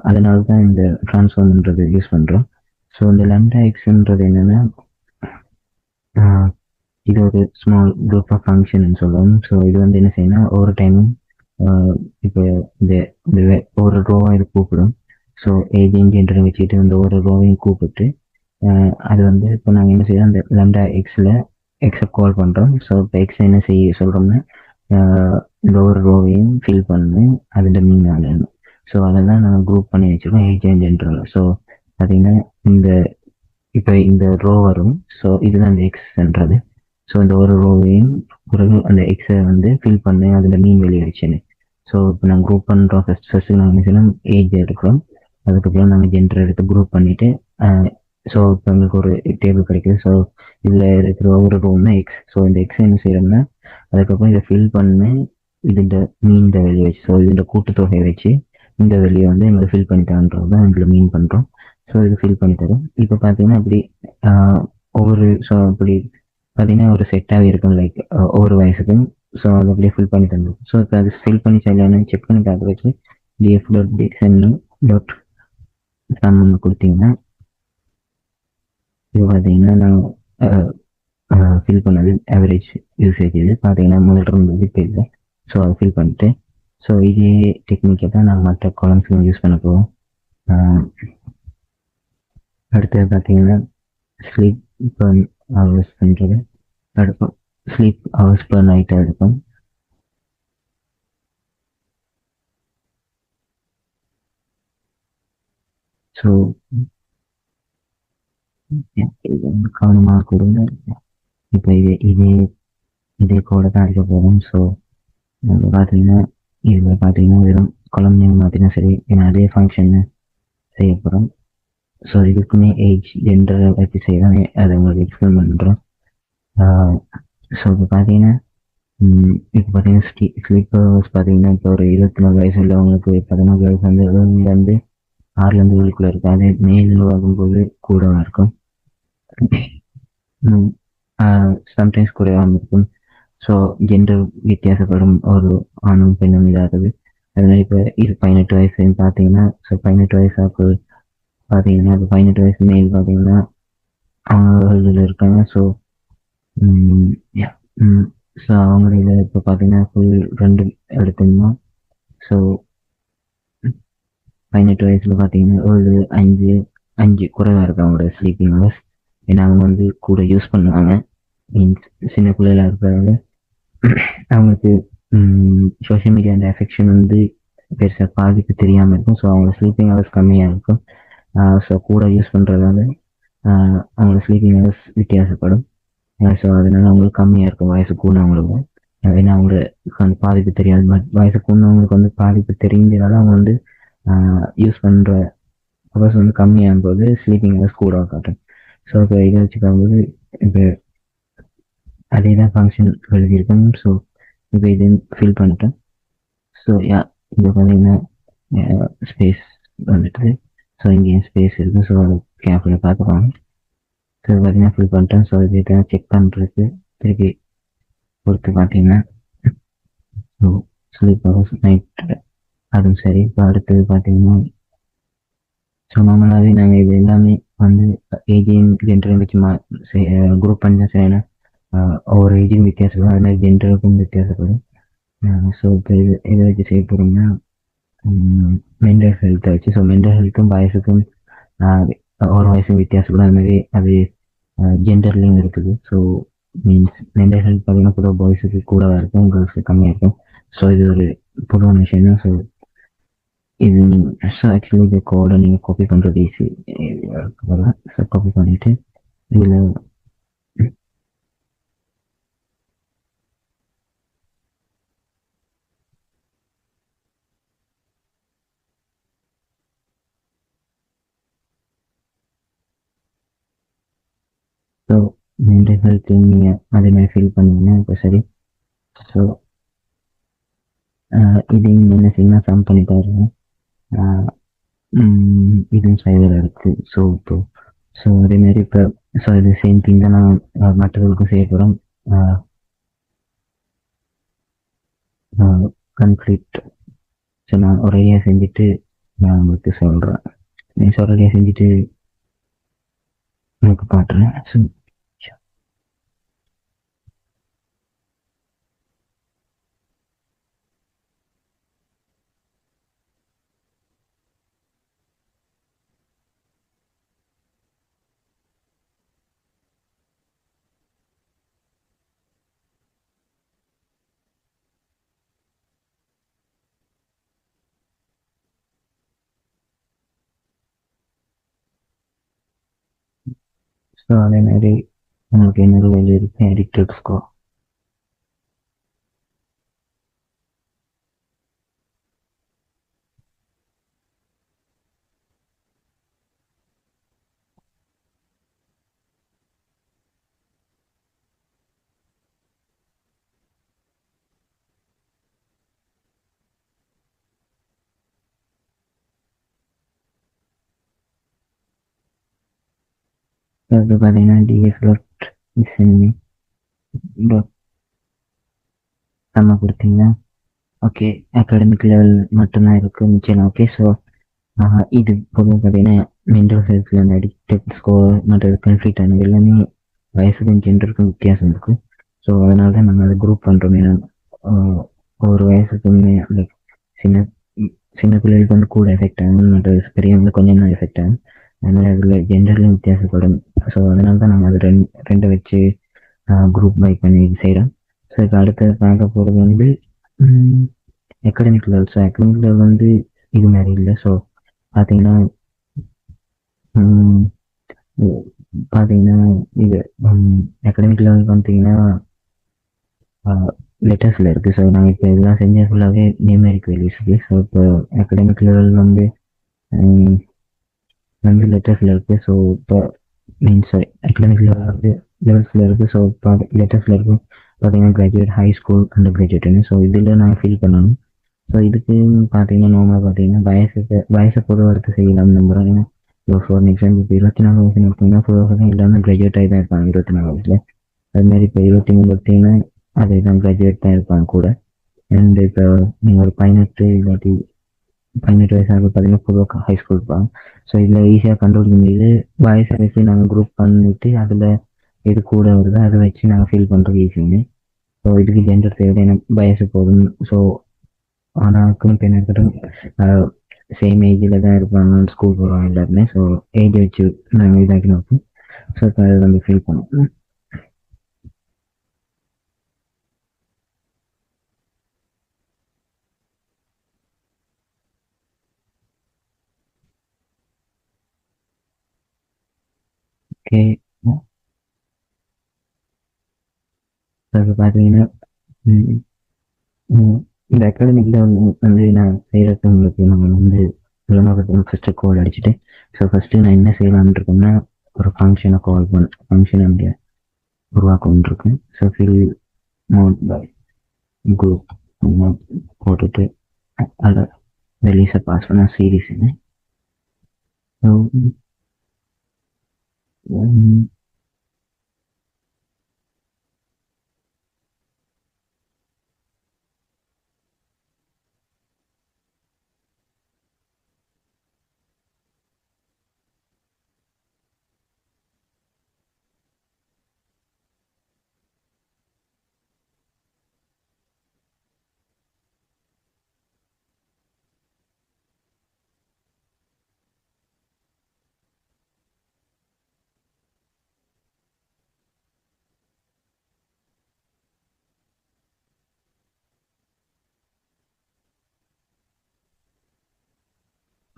அதனால தான் இந்த ட்ரான்ஸ்ஃபார்ம்ன்றது யூஸ் பண்ணுறோம். ஸோ இந்த லேம்டா எக்ஸ்ன்றது என்னென்னா இது ஒரு ஸ்மால் குரூப் ஆஃப் ஃபங்க்ஷன் சொல்லுவோம். ஸோ இது வந்து என்ன செய்யணும் ஒவ்வொரு டைமும் இப்போ இந்த ஒரு ரோவாக இது கூப்பிடும். ஸோ ஏஜிங் ஜெண்டரை வச்சுட்டு இந்த ஒரு ரோவையும் கூப்பிட்டு அது வந்து இப்போ நாங்கள் என்ன செய்யறோம் அந்த லேம்டா எக்ஸில் எக்ஸை கால் பண்ணுறோம். ஸோ இப்போ எக்ஸ் என்ன செய்ய சொல்கிறோம்னா இந்த ஒரு ரோவையும் ஃபில் பண்ணு அதில் மீன் ஆகணும். ஸோ அதெல்லாம் நாங்கள் குரூப் பண்ணி வச்சுருக்கோம் ஏஜ் அண்ட் ஜெண்டரில். ஸோ பார்த்தீங்கன்னா இப்போ இந்த ரோ வரும். ஸோ இதுதான் இந்த எக்ஸ்ன்றது. ஸோ இந்த ஒரு ரோவையும் பிறகு அந்த எக்ஸை வந்து ஃபில் பண்ணி அதில் மீன் வெளியே வச்சுன்னு. ஸோ இப்போ நாங்கள் குரூப் பண்ணுறோம். ஃபஸ்ட்டு நாங்கள் என்ன செய்யணும், ஏஜ் எடுக்கிறோம். அதுக்கப்புறம் நாங்கள் ஜெண்டர் எடுத்து குரூப் பண்ணிவிட்டு ஸோ இப்போ எங்களுக்கு ஒரு டேபிள் கிடைக்குது. ஸோ இதில் இருக்கிற ஒவ்வொரு ரூம்னா எக்ஸ். ஸோ இந்த எக்ஸ் என்ன செய்யறோம்னா அதுக்கப்புறம் இதை ஃபில் பண்ணி இதுன்ற மீன் வெளியே வச்சு, ஸோ இதுன்ற கூட்டுத்தொகையை வச்சு இந்த வெளியே வந்து எங்களை ஃபில் பண்ணிட்டான்றது தான் இதில் மீன் பண்ணுறோம். ஸோ இது ஃபில் பண்ணி தரும். இப்போ பார்த்தீங்கன்னா இப்படி ஒவ்வொரு ஸோ இப்படி பார்த்தீங்கன்னா ஒரு செட்டாகவே இருக்கும், லைக் ஒவ்வொரு வயசுக்கும். ஸோ அதை அப்படியே ஃபில் பண்ணி தந்துடும். ஸோ இப்போ அது ஃபில் பண்ணி சரியான செக் பண்ணி பார்க்க வச்சு டிஎஃப் டாட் டிஎக்ஸ்என் டாட் சம் கொடுத்தீங்கன்னா இது பார்த்தீங்கன்னா நான் ஃபில் பண்ணது ஆவரேஜ் யூசேஜ். இது பார்த்தீங்கன்னா முதல்ல இருந்தது இப்போ இல்லை. ஸோ அதை ஃபில் பண்ணிட்டு ஸோ இதே டெக்னிக்கை தான் நாங்கள் மற்ற காலம்ஸ்க்கு யூஸ் பண்ண போவோம். அடுத்தது பார்த்தீங்கன்னா ஸ்லீப் பர் ஹவர்ஸ் பண்ணுறது எடுப்போம். ஸ்லீப் ஹவர்ஸ் பர் நைட்டை எடுப்போம். ஸோ இது கவனமாக கொடுங்க. இப்போ இதே கோடை தான் அடிக்க போகும். ஸோ பார்த்தீங்கன்னா இதில் பார்த்தீங்கன்னா வெறும் கொலம் நேம் பார்த்தீங்கன்னா சரி, ஏன்னா அதே ஃபங்க்ஷன் செய்ய போகிறோம். ஸோ இதுக்குமே ஏஜ் ஜெண்டரை வச்சு செய்யலாம். அதை உங்களுக்கு எக்ஸ்பிளைன் பண்ணுறோம். ஸோ இப்போ பார்த்தீங்கன்னா இப்போ பார்த்தீங்கன்னா ஸ்லீப்பர்ஸ் பார்த்தீங்கன்னா இப்போ ஒரு 24 வயசு உள்ளவங்களுக்கு பார்த்தீங்கன்னா கேர்ள்ஸ் வந்து 7லேருந்து 6லேருந்து 7க்குள்ளே இருக்கும். அதே மேலில் ஆகும்போது கூடவா இருக்கும், சம்டைம்ஸ் குறைவாகவும் இருக்கும். ஸோ ஜெண்டர் வித்தியாசப்படும் ஒரு ஆணும் பெண்ணும் இதாகுது. அதனால இப்போ இது 18 வயசுன்னு பார்த்தீங்கன்னா, ஸோ 18 வயசாக்கு பார்த்தீங்கன்னா இப்போ 18 வயசு மேல் பார்த்தீங்கன்னா அவங்க இருக்காங்க. ஸோ ஸோ அவங்கள இப்போ பார்த்தீங்கன்னா ஃபுல் 2 எடுத்தோம்னா ஸோ 18 வயசில் பார்த்தீங்கன்னா ஒரு 5 குறைவாக இருக்கு அவங்களோட ஸ்லீப்பிங் ஹவர்ஸ். ஏன்னா அவங்க வந்து கூட யூஸ் பண்ணுவாங்க. மீன்ஸ் சின்ன பிள்ளைகளாக இருக்கிறவங்க அவங்களுக்கு சோஷியல் மீடியா அந்த எஃபெக்ஷன் வந்து பெருசாக பாதிப்பு தெரியாமல் இருக்கும். ஸோ அவங்க ஸ்லீப்பிங் ஹவர்ஸ் கம்மியாக இருக்கும். ஸோ கூட யூஸ் பண்ணுறதால அவங்களோட ஸ்லீப்பிங் ஹவர்ஸ் வித்தியாசப்படும். ஸோ அதனால அவங்களுக்கு கம்மியாக இருக்கும் வயசு கூடவங்களுக்கும். ஏன்னா அவங்களுக்கு அந்த பாதிப்பு தெரியாது. பட் வயசு கூடவங்களுக்கு வந்து பாதிப்பு தெரிஞ்சதால அவங்க வந்து யூஸ் பண்ணுற ஹவர்ஸ் வந்து கம்மியாகும் போது ஸ்லீப்பிங் ஹவர்ஸ் கூட காட்டும். ஸோ இப்போ இதை வச்சு பார்க்கும்போது இப்போ அதே தான் ஃபங்க்ஷன் எழுதியிருக்கேன். ஸோ இப்போ இது ஃபில் பண்ணிட்டேன். ஸோ யா இப்போ பார்த்தீங்கன்னா ஸ்பேஸ் வந்துட்டு, ஸோ இங்கேயும் ஸ்பேஸ் இருக்குது. ஸோ அதை கேப்பில் பார்த்துப்பாங்க. ஸோ பார்த்தீங்கன்னா ஃபில் பண்ணிட்டேன். ஸோ இது செக் பண்ணுறதுக்கு திருப்பி பொறுத்து பார்த்தீங்கன்னா ஸோ ஸ்லீப் ஹவர்ஸ் நைட் அதுவும் சரி. இப்போ அடுத்தது பார்த்தீங்கன்னா ஸோ நார்மலாகவே நாங்கள் இது எல்லாமே வந்து ஏஜையும் ஜென்டரையும் வச்சு குரூப் பண்ணி தான் செய்யணும். ஒவ்வொரு ஏஜும் வித்தியாசப்படும், அது மாதிரி ஜென்டருக்கும் வித்தியாசப்படும். ஸோ இப்போ இதை வச்சு செய்ய போகிறோம்னா மென்டல் ஹெல்த்தை வச்சு. ஸோ மென்டல் ஹெல்த்தும் வயசுக்கும் ஒரு வயசும் வித்தியாசப்படும். அது மாதிரி அது ஜெண்டர்லேயும் இருக்குது. ஸோ மீன்ஸ் மென்டல் ஹெல்த் பார்த்தீங்கன்னா பொதுவாக பாய்ஸுக்கு கூடவா இருக்கும், கேர்ள்ஸுக்கு கம்மியாக இருக்கும். ஸோ இது ஒரு பொதுவான விஷயம் தான். ஸோ இது ஸோ ஆக்சுவலி இந்த கோடை நீங்கள் காப்பி பண்ணுறது ஈஸி. ஸோ காப்பி பண்ணிவிட்டு இதில் ஸோ மென்டல் ஹெல்த் நீங்கள் அதே மாதிரி ஃபீல் பண்ணீங்கன்னா இப்போ சரி. ஸோ இதையும் என்ன செய்யணும், சம் பண்ணி பாருங்க. இதுவும் சைடில் இருக்குது. ஸோ இப்போ ஸோ அதேமாரி இப்போ ஸோ இது சேம் திங் தான் நான் மற்றவர்களுக்கும் செய்ய போகிறோம். கன்ஃப்ளிக்ட். ஸோ நான் ஒரேடியாக செஞ்சுட்டு நான் உங்களுக்கு சொல்கிறேன். நான் ஒரேடியாக செஞ்சுட்டு உங்களுக்கு காட்டுறேன். ஸோ அதே மாதிரி உங்களுக்கு இன்னொரு வேல்யூ இருக்கு எடிக்டட் ஸ்கோர். அது பார்த்தீங்கன்னா டிஎஸ்எல்ஆர் சென்னை நம்ம கொடுத்தீங்கன்னா ஓகே அகாடமிக் லெவல் மட்டும்தான் இருக்குது மிச்சம். ஓகே ஸோ இது பொதுவாக பார்த்தீங்கன்னா மென்டல் ஹெல்த்தில் அந்த அடிக்டட் ஸ்கோர் மற்ற கன்ஃப்ளிக்ட் ஆனது எல்லாமே வயசுக்கும் ஜெண்டருக்கும் வித்தியாசம் இருக்குது. ஸோ அதனால தான் நாங்கள் அதை குரூப் பண்ணுறோம். ஏன்னா ஒரு வயசுக்குமே லைக் சின்ன சின்ன பிள்ளைகளுக்கு வந்து கூட எஃபெக்ட் ஆகும், மற்ற பெரியவங்களுக்கு கொஞ்சம் தான் எஃபெக்ட் ஆகும். அதனால அதில் ஜெண்டர்லையும் வித்தியாசப்படும். ஸோ அதனால தான் நாங்கள் அது ரெண்டை வச்சு குரூப் பை பண்ணி செய்கிறோம். ஸோ இப்போ அடுத்து பார்க்க போகிறது வந்து academic level. So academic level வந்து இது மாதிரி இல்லை. ஸோ பார்த்தீங்கன்னா பார்த்தீங்கன்னா இது அகாடமிக் லெவல் பார்த்தீங்கன்னா லெட்டர்ஸில் இருக்குது. ஸோ நாங்கள் இப்போ இதெல்லாம் செஞ்ச ஃபுல்லாகவே நியூமெரிக் வேல்யூஸ் இருக்குது. ஸோ இப்போ அகாடமிக் லெவல் வந்து லெட்டர்ஸில் இருக்குது. ஸோ இப்போ மீன்ஸ் சாரி அகாடமிக் லெவல் வந்து லெவல்ஸில் இருக்குது. ஸோ இப்போ லெட்டர்ஸில் இருக்கும் பார்த்தீங்கன்னா கிராஜுவேட், ஹை ஸ்கூல், அண்டர் கிராஜுவேட்னு. ஸோ இதில் நாங்கள் ஃபில் பண்ணணும். ஸோ இதுக்கு பார்த்தீங்கன்னா நார்மலாக பார்த்தீங்கன்னா வயசை பொதுவாக எடுத்து செய்யலாம்னு நம்புகிறோம். ஏன்னா இப்போ ஃபார் எக்ஸாம்பிள் இப்போ 24 வயசு எடுத்தீங்கன்னா பொதுவாக எல்லாமே கிராஜுவேட் ஆகி தான் இருப்பாங்க 24 வயசில். அதுமாரி இப்போ 23 பார்த்தீங்கன்னா அதே தான் கிராஜுவேட் தான் இருப்பாங்க கூட. அண்ட் இப்போ நீங்கள் ஒரு 18 வயசாக பார்த்தீங்கன்னா பொதுவாக ஹை ஸ்கூல் இருப்பாங்க. ஸோ இதில் ஈஸியாக கண்ட்ரோல் பண்ணிட்டு வயசை வச்சு நாங்கள் குரூப் பண்ணிட்டு அதில் எது கூட வருதோ அதை வச்சு நாங்கள் ஃபீல் பண்ணுறது ஈஸிங்க. ஸோ இதுக்கு ஜெண்டர் தேவை, எனக்கு வயசு போதும். ஸோ ஆனாக்கும் பெண்ணுக்கும் சேம் ஏஜில் தான் இருப்பாங்க, ஸ்கூல் போகிறோம் எல்லாருமே. ஸோ ஏஜ் வச்சு நாங்கள் இதாக்கி நோக்கி ஸோ இப்போ அதை வந்து ஃபீல் பண்ணுவோம். ஓகே இப்போ பார்த்தீங்கன்னா இந்த அகாடமிக்கில் வந்து நான் செய்கிறதுக்கு உங்களுக்கு நம்ம வந்து மூலமாக ஃபஸ்ட்டு கோல் அடிச்சுட்டு ஸோ ஃபஸ்ட்டு நான் என்ன செய்யலாம்னு இருக்கேன்னா ஒரு ஃபங்க்ஷனை ஃபங்க்ஷனை வந்து உருவாக்கணும்னு இருக்கேன். So fill mode by group போட்டுட்டு அதில் வெளியூஸை பாஸ் பண்ண சீரீஸ்ன்னு. ஸோ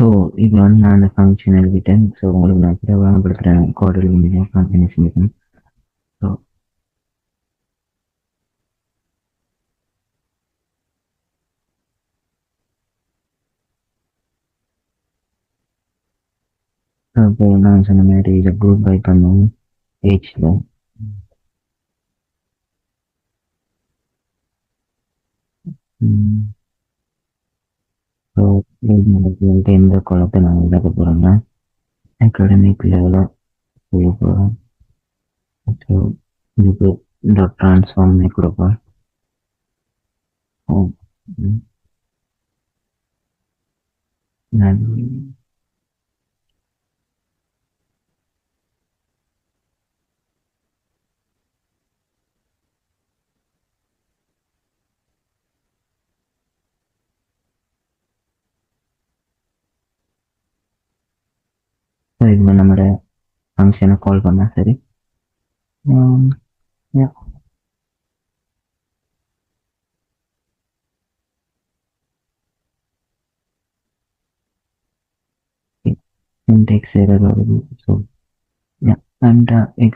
ஸோ இப்போ வந்து நான் அந்த ஃபங்க்ஷன் எழுதிட்டேன். ஸோ உங்களுக்கு நான் பிரபலப்படுத்துகிறேன் கோட் எழுதி ஃபங்க்ஷன் செஞ்சுக்கணும். ஸோ இப்போ நான் சொன்ன மாதிரி இதை குரூப் பை பண்ணுவோம் ஏஜில். ஸோ வந்துட்டு எந்த குளத்தை நாங்கள் இதாக்க போகிறோம்னா அகாடமிக் லெவலில் செய்ய போகிறோம். ஸோ இதுக்கு டாட் ட்ரான்ஸ்ஃபார்ம் கொடுப்போம். இப்போ நம்மளோட ஃபங்க்ஷனை கால் பண்ணால் சரி. syntax error வருது. ஸோ and x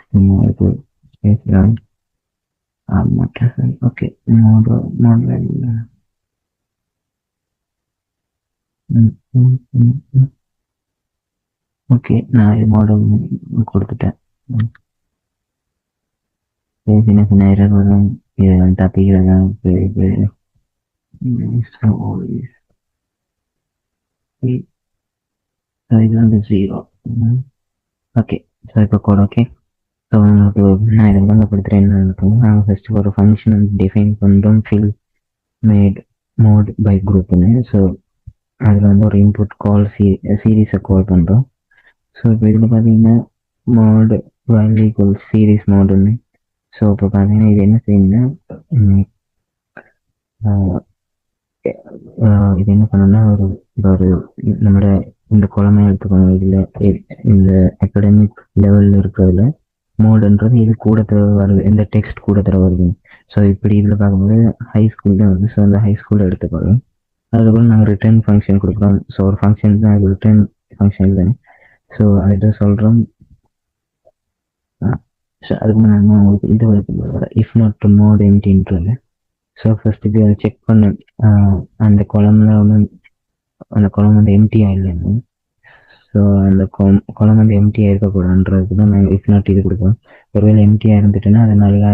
பேசலாம். மற்ற சரி ஓகே. Model okay. நான் இது மாடல் கொடுத்துட்டேன். சின்ன சின்ன இரவு வரும். இது வந்து தப்பிக்கிறதான் பெரிய பெரிய இது வந்து 0. ஓகே. ஸோ இப்போ கோட் ஓகே. ஸோ உங்களுக்கு நான் இதை விளங்கப்படுத்துகிறேன். என்ன இருக்குங்க, நாங்கள் ஃபஸ்ட்டு ஒரு ஃபங்க்ஷன் வந்து டிஃபைன் பண்ணுறோம், ஃபில் மேட் மோட் பை குரூப்னு. ஸோ அதில் வந்து ஒரு இன்புட் கால் சீரீஸை கால் பண்ணுறோம். ஸோ இப்போ இதில் பார்த்தீங்கன்னா மோட் வேல்யூ ஈக்குவல் சீரீஸ் மோடுன்னு. ஸோ இப்போ பார்த்தீங்கன்னா இது என்ன செய்யணும்னா இது என்ன பண்ணணும்னா ஒரு நம்மளோட இந்த குழந்தை எடுத்துக்கணும். இதில் இந்த அகாடமிக் லெவலில் இருக்கிறதுல மோடுன்றது இது கூட தர வருது, இந்த டெக்ஸ்ட் கூட தர வருது. ஸோ இப்படி இதில் பார்க்கும்போது ஹை ஸ்கூல் தான் வருது. ஸோ அந்த ஹை ஸ்கூலில் எடுத்துக்கணும். அதுக்கப்புறம் நாங்கள் ரிட்டர்ன் ஃபங்க்ஷன் கொடுக்குறோம். ஸோ ஒரு ஃபங்க்ஷன் தான் அது ரிட்டர்ன் ஃபங்க்ஷன் தானே. ஸோ அதை சொல்கிறோம். ஸோ அதுக்கு நாங்கள் உங்களுக்கு இது இஃப் நாட் மோட் எம்டின்றது. ஸோ ஃபர்ஸ்ட் இது அதை செக் பண்ண அந்த குழம்புல வந்து அந்த குழம்பு வந்து எம்டியாக இல்லைன்னு. ஸோ அந்த குழம்பு வந்து எம்டியாக இருக்கக்கூடாதுன்றதுக்கு தான் நாங்கள் இஃப் நாட் இது கொடுக்குறோம். ஒருவேளை எம்டியாக இருந்துட்டுன்னா அதை நல்லா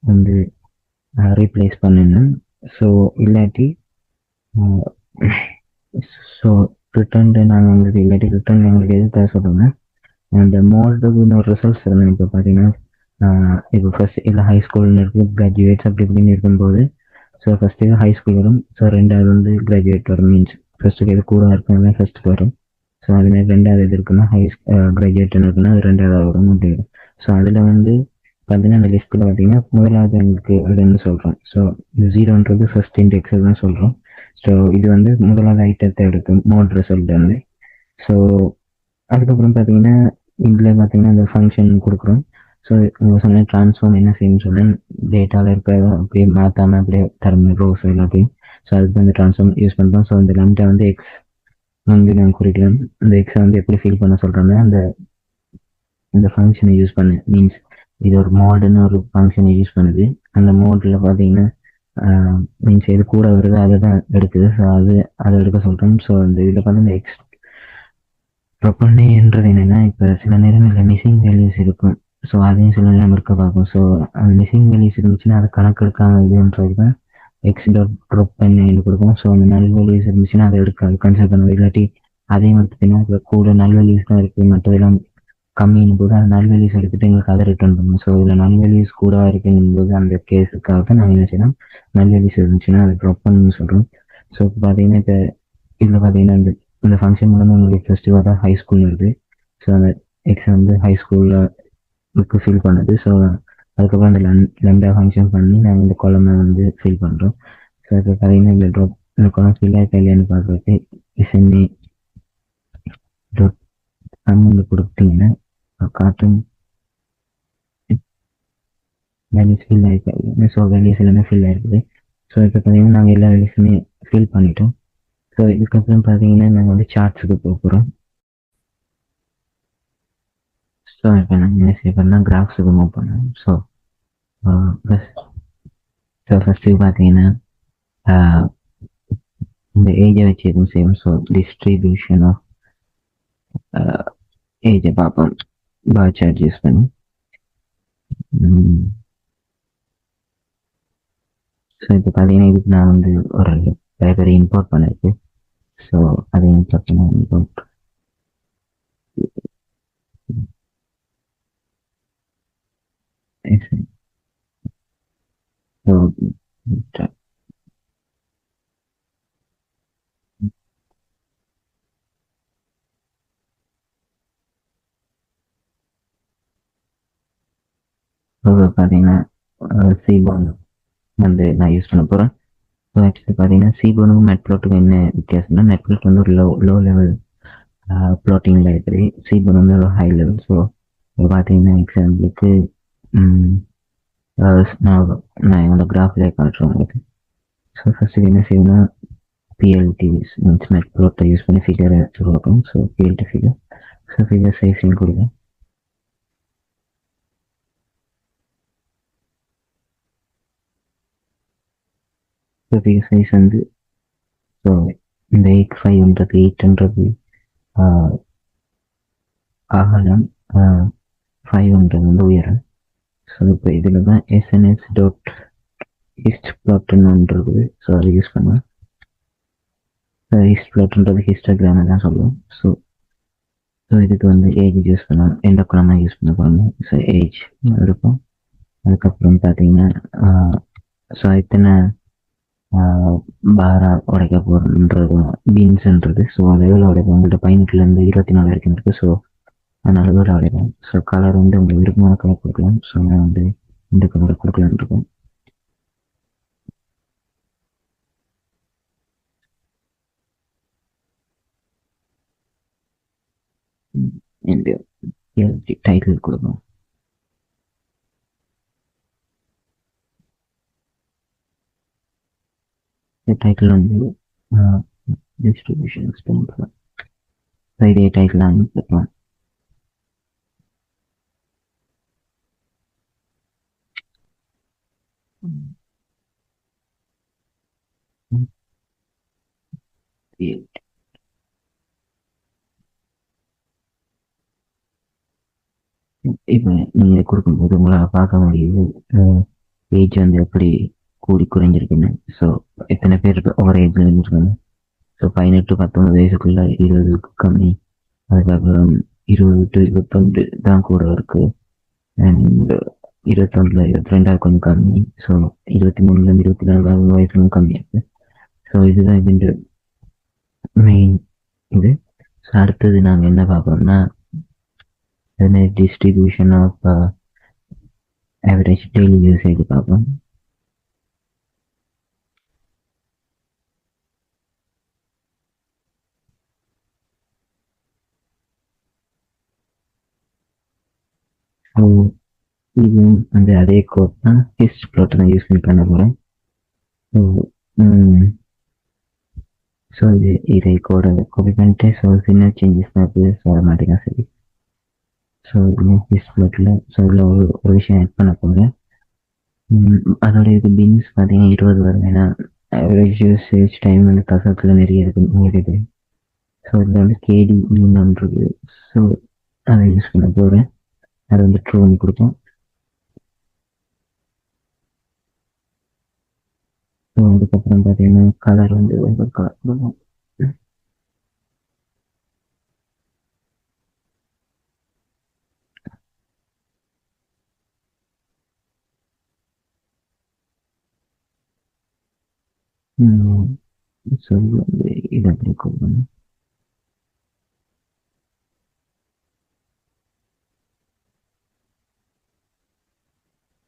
வந்து ரீப்ளேஸ் பண்ணணும். ஸோ இல்லாட்டி ஸோ ரிட்டர்ன் நாங்கள் உங்களுக்கு இல்லாட்டி ரிட்டர்ன் எங்களுக்கு எது தர சொல்லுங்கள். அந்த மோல்டுக்கு இன்னொரு ரிசல்ட்ஸ் இருந்தேன். இப்போ பார்த்தீங்கன்னா இப்போ ஃபர்ஸ்ட் இல்லை ஹை ஸ்கூல்னு இருக்குது, கிராஜுவேட்ஸ் அப்படி இப்படின்னு இருக்கும்போது ஸோ ஃபஸ்ட்டு ஹை ஸ்கூல் வரும். ஸோ ரெண்டாவது வந்து கிராஜுவேட் வரும். மீன்ஸ் ஃபஸ்ட்டுக்கு எது கூட இருக்குன்னா ஃபஸ்ட்டுக்கு வரும். ஸோ அதுமாதிரி ரெண்டாவது இது இருக்குன்னா கிராஜுவேட்னு இருக்குன்னா அது ரெண்டாவது வரும் அப்படி வரும். ஸோ அதில் வந்து பார்த்தீங்கன்னா அந்த லிஸ்ட்டில் பார்த்தீங்கன்னா முதலாவது எங்களுக்கு அதுன்னு சொல்கிறோம். ஸோ இந்த 0ன்றது ஃபர்ஸ்ட் இண்டெக்ஸை தான் சொல்கிறோம். ஸோ இது வந்து முதலாவது ஐட்டத்தை எடுக்கும் மோட் ரிசல்ட் வந்து. ஸோ அதுக்கப்புறம் பார்த்தீங்கன்னா இதில் பார்த்தீங்கன்னா இந்த ஃபங்க்ஷன் கொடுக்குறோம். ஸோ உங்கள் சொன்ன ட்ரான்ஸ்ஃபார்ம் என்ன செய்யணும்னு சொன்னேன், டேட்டாவில் இருக்கிறத அப்படியே மாற்றாமல் அப்படியே தரணும் ரோஸ் எல்லாத்தையும். ஸோ அதுக்கு வந்து ட்ரான்ஸ்ஃபார்ம் யூஸ் பண்ணுறோம். ஸோ இந்த லெம்ட்டை வந்து எக்ஸ் வந்து நாங்கள் குறிக்கலாம். அந்த எக்ஸை வந்து எப்படி ஃபீல் பண்ண சொல்கிறோம்னா இந்த ஃபங்க்ஷனை யூஸ் பண்ணு. மீன்ஸ் இது ஒரு மோடுன்னு ஒரு ஃபங்க்ஷனை யூஸ் பண்ணுது. அந்த மோடில் பார்த்தீங்கன்னா மீன்ஸ் எது கூட வருது அதை தான் எடுக்குது. ஸோ அதை எடுக்க சொல்கிறோம். ஸோ அந்த இதில் பார்த்து இந்த எக்ஸ் ப்ரொப்பல்னேன்றது என்னென்னா, இப்போ சில நேரங்களில் மிஸ்ஸிங் வேல்யூஸ் இருக்கும். ஸோ அதையும் சில நேரம் இருக்க பார்க்கும். ஸோ அந்த மிஸ்ஸிங் வேல்யூஸ் இருந்துச்சுன்னா அதை கணக்கெடுக்காமல் இதுன்றது தான் எக்ஸ் டாட் ப்ரொப்பல்னு கொடுக்கும். ஸோ அந்த நல் வேல்யூஸ் இருந்துச்சுன்னா அதை எடுக்காது, கன்சிடர் பண்ணுவோம். இல்லாட்டி அதையும் எடுத்துட்டீங்கன்னா இப்போ கூட நல் வேல்யூஸ் தான் இருக்குது, மற்றதெல்லாம் கம்மின்னு போது அந்த நல் வேல்யூஸ் எடுத்துகிட்டு எங்களுக்கு அதை ரிட்டர்ன் பண்ணணும். ஸோ இதில் நல் வேல்யூஸ் கூட இருக்குங்கும் போது அந்த கேஸுக்காக நாங்கள் என்ன செய்யணும், நல் வேல்யூஸ் இருந்துச்சுன்னா அதை ப்ரொப்பல்னு சொல்கிறோம். ஸோ இப்போ பார்த்தீங்கன்னா இப்போ இதில் பார்த்தீங்கன்னா இந்த ஃபங்க்ஷன் மூலமாக உங்களுக்கு ஃபெஸ்டிவல் தான் ஹை ஸ்கூல் இருக்குது. ஸோ அந்த எக்ஸ் வந்து ஹை ஸ்கூலில் ஃபில் பண்ணுது. ஸோ அதுக்கப்புறம் அந்த லெண்டா ஃபங்க்ஷன் பண்ணி நாங்கள் இந்த குழம்பை வந்து ஃபில் பண்ணுறோம். ஸோ இப்போ பார்த்தீங்கன்னா இந்த குழம்பு ஃபில் ஆகிட்டா இல்லையான்னு பார்க்குறதுக்கு இசைமே தமிழில் கொடுத்தீங்கன்னா காட்டும் வேல்யூஸ் ஃபில் ஆகிருக்கு. ஸோ வேல்யூஸ் எல்லாமே ஃபில் ஆகிருக்குது. ஸோ இப்போ பார்த்தீங்கன்னா நாங்கள் எல்லா வேல்யூஸுமே ஃபில் பண்ணிட்டோம். ஸோ இதுக்கப்புறம் பார்த்தீங்கன்னா நாங்கள் வந்து சார்ட்ஸுக்கு போகிறோம். ஸோ இப்போ நாங்கள் என்ன செய்ய போகிறோம்னா கிராஃப்ஸுக்கு மூவ் பண்ணோம். ஸோ ஃபஸ்ட்டு பார்த்தீங்கன்னா இந்த ஏஜை வச்சு எதுவும் செய்வோம். ஸோ டிஸ்ட்ரிபியூஷன் ஆஃப் ஏஜை பார்ப்போம் பார் சார்ட் யூஸ் பண்ணி. ஸோ இப்போ பார்த்தீங்கன்னா இதுக்கு நான் வந்து ஒரு லைப்ரரி இம்போர்ட் பண்ணிருக்கு. ஸோ அதை இம்போர்ட் பண்ண இம்போர்ட் ஸோ பார்த்தீங்கன்னா சீபோன் வந்து நான் யூஸ் பண்ண போகிறேன். ஸோ ஆக்சுவலி பார்த்தீங்கன்னா சீபோனுக்கும் மெட்ப்ளாட்டுக்கும் என்ன வித்தியாசம்னா, மெட்ப்ளாட் வந்து ஒரு லோ லெவல் ப்ளாட்டிங் லைப்ரரி, சீபோன் வந்து ஒரு ஹை லெவல். ஸோ இப்போ பார்த்தீங்கன்னா எக்ஸாம்பிளுக்கு நான் என்னோட கிராஃபில் காட்டுறேன் உங்களுக்கு. ஸோ ஃபஸ்ட்டு என்ன செய்யணும்னா PLT மீன்ஸ் மெட்ப்ளாட்டை யூஸ் பண்ணி ஃபிகரை உருவாக்கும். So PLT figure. So figure சைஸையும் கொடுங்க. பெரிய சைஸ் வந்து ஸோ இந்த 800 அகலம், 500 வந்து உயரம். ஸோ இப்போ இதில் தான் எஸ்என்எஸ் டாட் ஹிஸ்ட் பிளாட்னு ஒன்று இருக்குது. ஸோ அதை யூஸ் பண்ணுவேன். ஹிஸ்ட் பிளாட்ன்றது ஹிஸ்டாகிராம் தான் சொல்லுவோம். ஸோ இதுக்கு வந்து ஏஜ் யூஸ் பண்ணலாம், எந்த குளமாக யூஸ் பண்ண போகிறோம். ஸோ ஏஜ் இருக்கும். அதுக்கப்புறம் பார்த்தீங்கன்னா ஸோ இத்தனை பாரா உடைக்க போகிறோன்றது பீன்ஸ்ன்றது. ஸோ அது எவ்வளோ உடைப்போம், உங்கள்கிட்ட 18லேருந்து 24 வரைக்கும் இருக்குது. ஸோ அதனால எவ்வளோ உடைப்போம். ஸோ கலர் வந்து உங்களுக்கு விருப்பமான கலர் கொடுக்கலாம். ஸோ நான் வந்து இந்த கலரை கொடுக்கலான்னு இருக்கேன். இந்த டைட்டில் கொடுப்போம். டைட்டில் வந்து டிஸ்ட்ரிபியூஷன் பண்ணலாம். இதே டைட்டில் அனுப்பிக்கலாம். இப்போ நீங்க கொடுக்கும்போது உங்களால் பார்க்க முடியுது ஏஜ் வந்து எப்படி கூடி குறைஞ்சிருக்குன்னு. ஸோ எத்தனை பேர் ஒவ்வொரு ஏஜ்ல இருந்துருக்காங்க. ஸோ 18-19 வயசுக்குள்ள 20க்கு கம்மி, அதுக்கப்புறம் 20 to 21 தான் கூட இருக்கு, அண்ட் 21 22 கொஞ்சம் கம்மி. ஸோ 23 24 வயசுலும் கம்மி இருக்கு. ஸோ இதுதான் இதுன்ற மெயின் இது. ஸோ அடுத்தது நாங்கள் என்ன பார்ப்போம்னா distribution of average daily usage பார்ப்போம். ஸோ இது வந்து அதே கோட் தான், ஹிஸ்ட் ப்ளாட் தான் யூஸ் பண்ண போகிறேன். ஸோ இதை கோடை காப்பி பண்ணிட்டு ஸோ சின்ன சேஞ்சஸ் தான் இருக்குது. ஸோ அதை மாட்டினா சரி. ஸோ ஹிஸ்ட் ப்ளாட்டில் ஸோ இதில் ஒரு விஷயம் ஆட் பண்ண போகிறேன். அதோட இது பீன்ஸ் பார்த்தீங்கன்னா 20 வரும். ஏன்னா ஆவரேஜ் யூசேஜ் டைம் வந்து கசத்தில் நிறைய இருக்குது. ஸோ இதில் வந்து கேடி மீன் இருக்குது. ஸோ அதை யூஸ் பண்ண போகிறேன். அதை வந்து ட்ரூ பண்ணி கொடுத்தோம். ஸோ அதுக்கப்புறம் பார்த்தீங்கன்னா கலர் வந்து ஒவ்வொரு கலர் கொடுக்கும். ஸோ வந்து இதை அப்படி கொடுக்கணும்.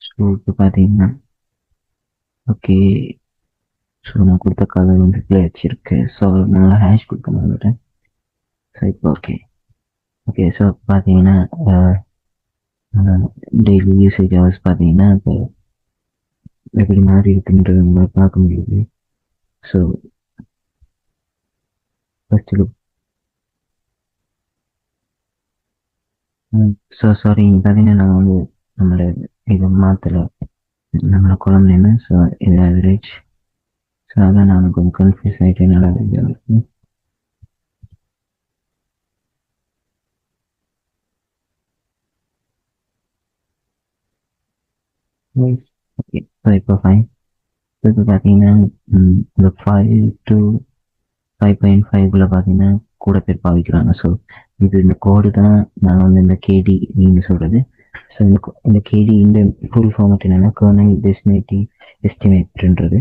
ஸோ இப்போ பார்த்தீங்கன்னா ஓகே. ஸோ நான் கொடுத்த கலர் வந்து ப்ளே வச்சிருக்கு. ஸோ நான் ஹேஷ் கொடுக்க மாட்டேன். ஸோ இப்போ ஓகே. ஸோ பார்த்தீங்கன்னா டெய்லி யூசேஜ் ஹவர்ஸ் பார்த்தீங்கன்னா இப்போ எப்படி மாறி இருக்குன்றது உங்களால் பார்க்க முடியுது. ஸோ ஃபஸ்ட்டு ஸோ சாரி பார்த்தீங்கன்னா நான் வந்து நம்மளோட இதை மாற்றலை, நம்மளோட குழம்பு என்ன. ஸோ இது ஆவரேஜ். ஸோ அதான் நான் கொஞ்சம் கன்ஃபியூஸ் ஆகிட்டேன். நல்லா இருக்கு. ஓகே ஸோ இப்போ ஃபைன். இப்போ பார்த்தீங்கன்னா இந்த 5 to 5.5குள்ள பார்த்தீங்கன்னா கூட பேர் பாவிக்கிறாங்க. ஸோ இந்த கோடு தான் நான் வந்து இந்த கேடி நீங்கள் சொல்கிறது. ஸோ இந்த கேடி இந்த ஃபுல் ஃபார்மட் என்னென்னா கர்னல் டென்சிட்டி எஸ்டிமேட்ன்றது,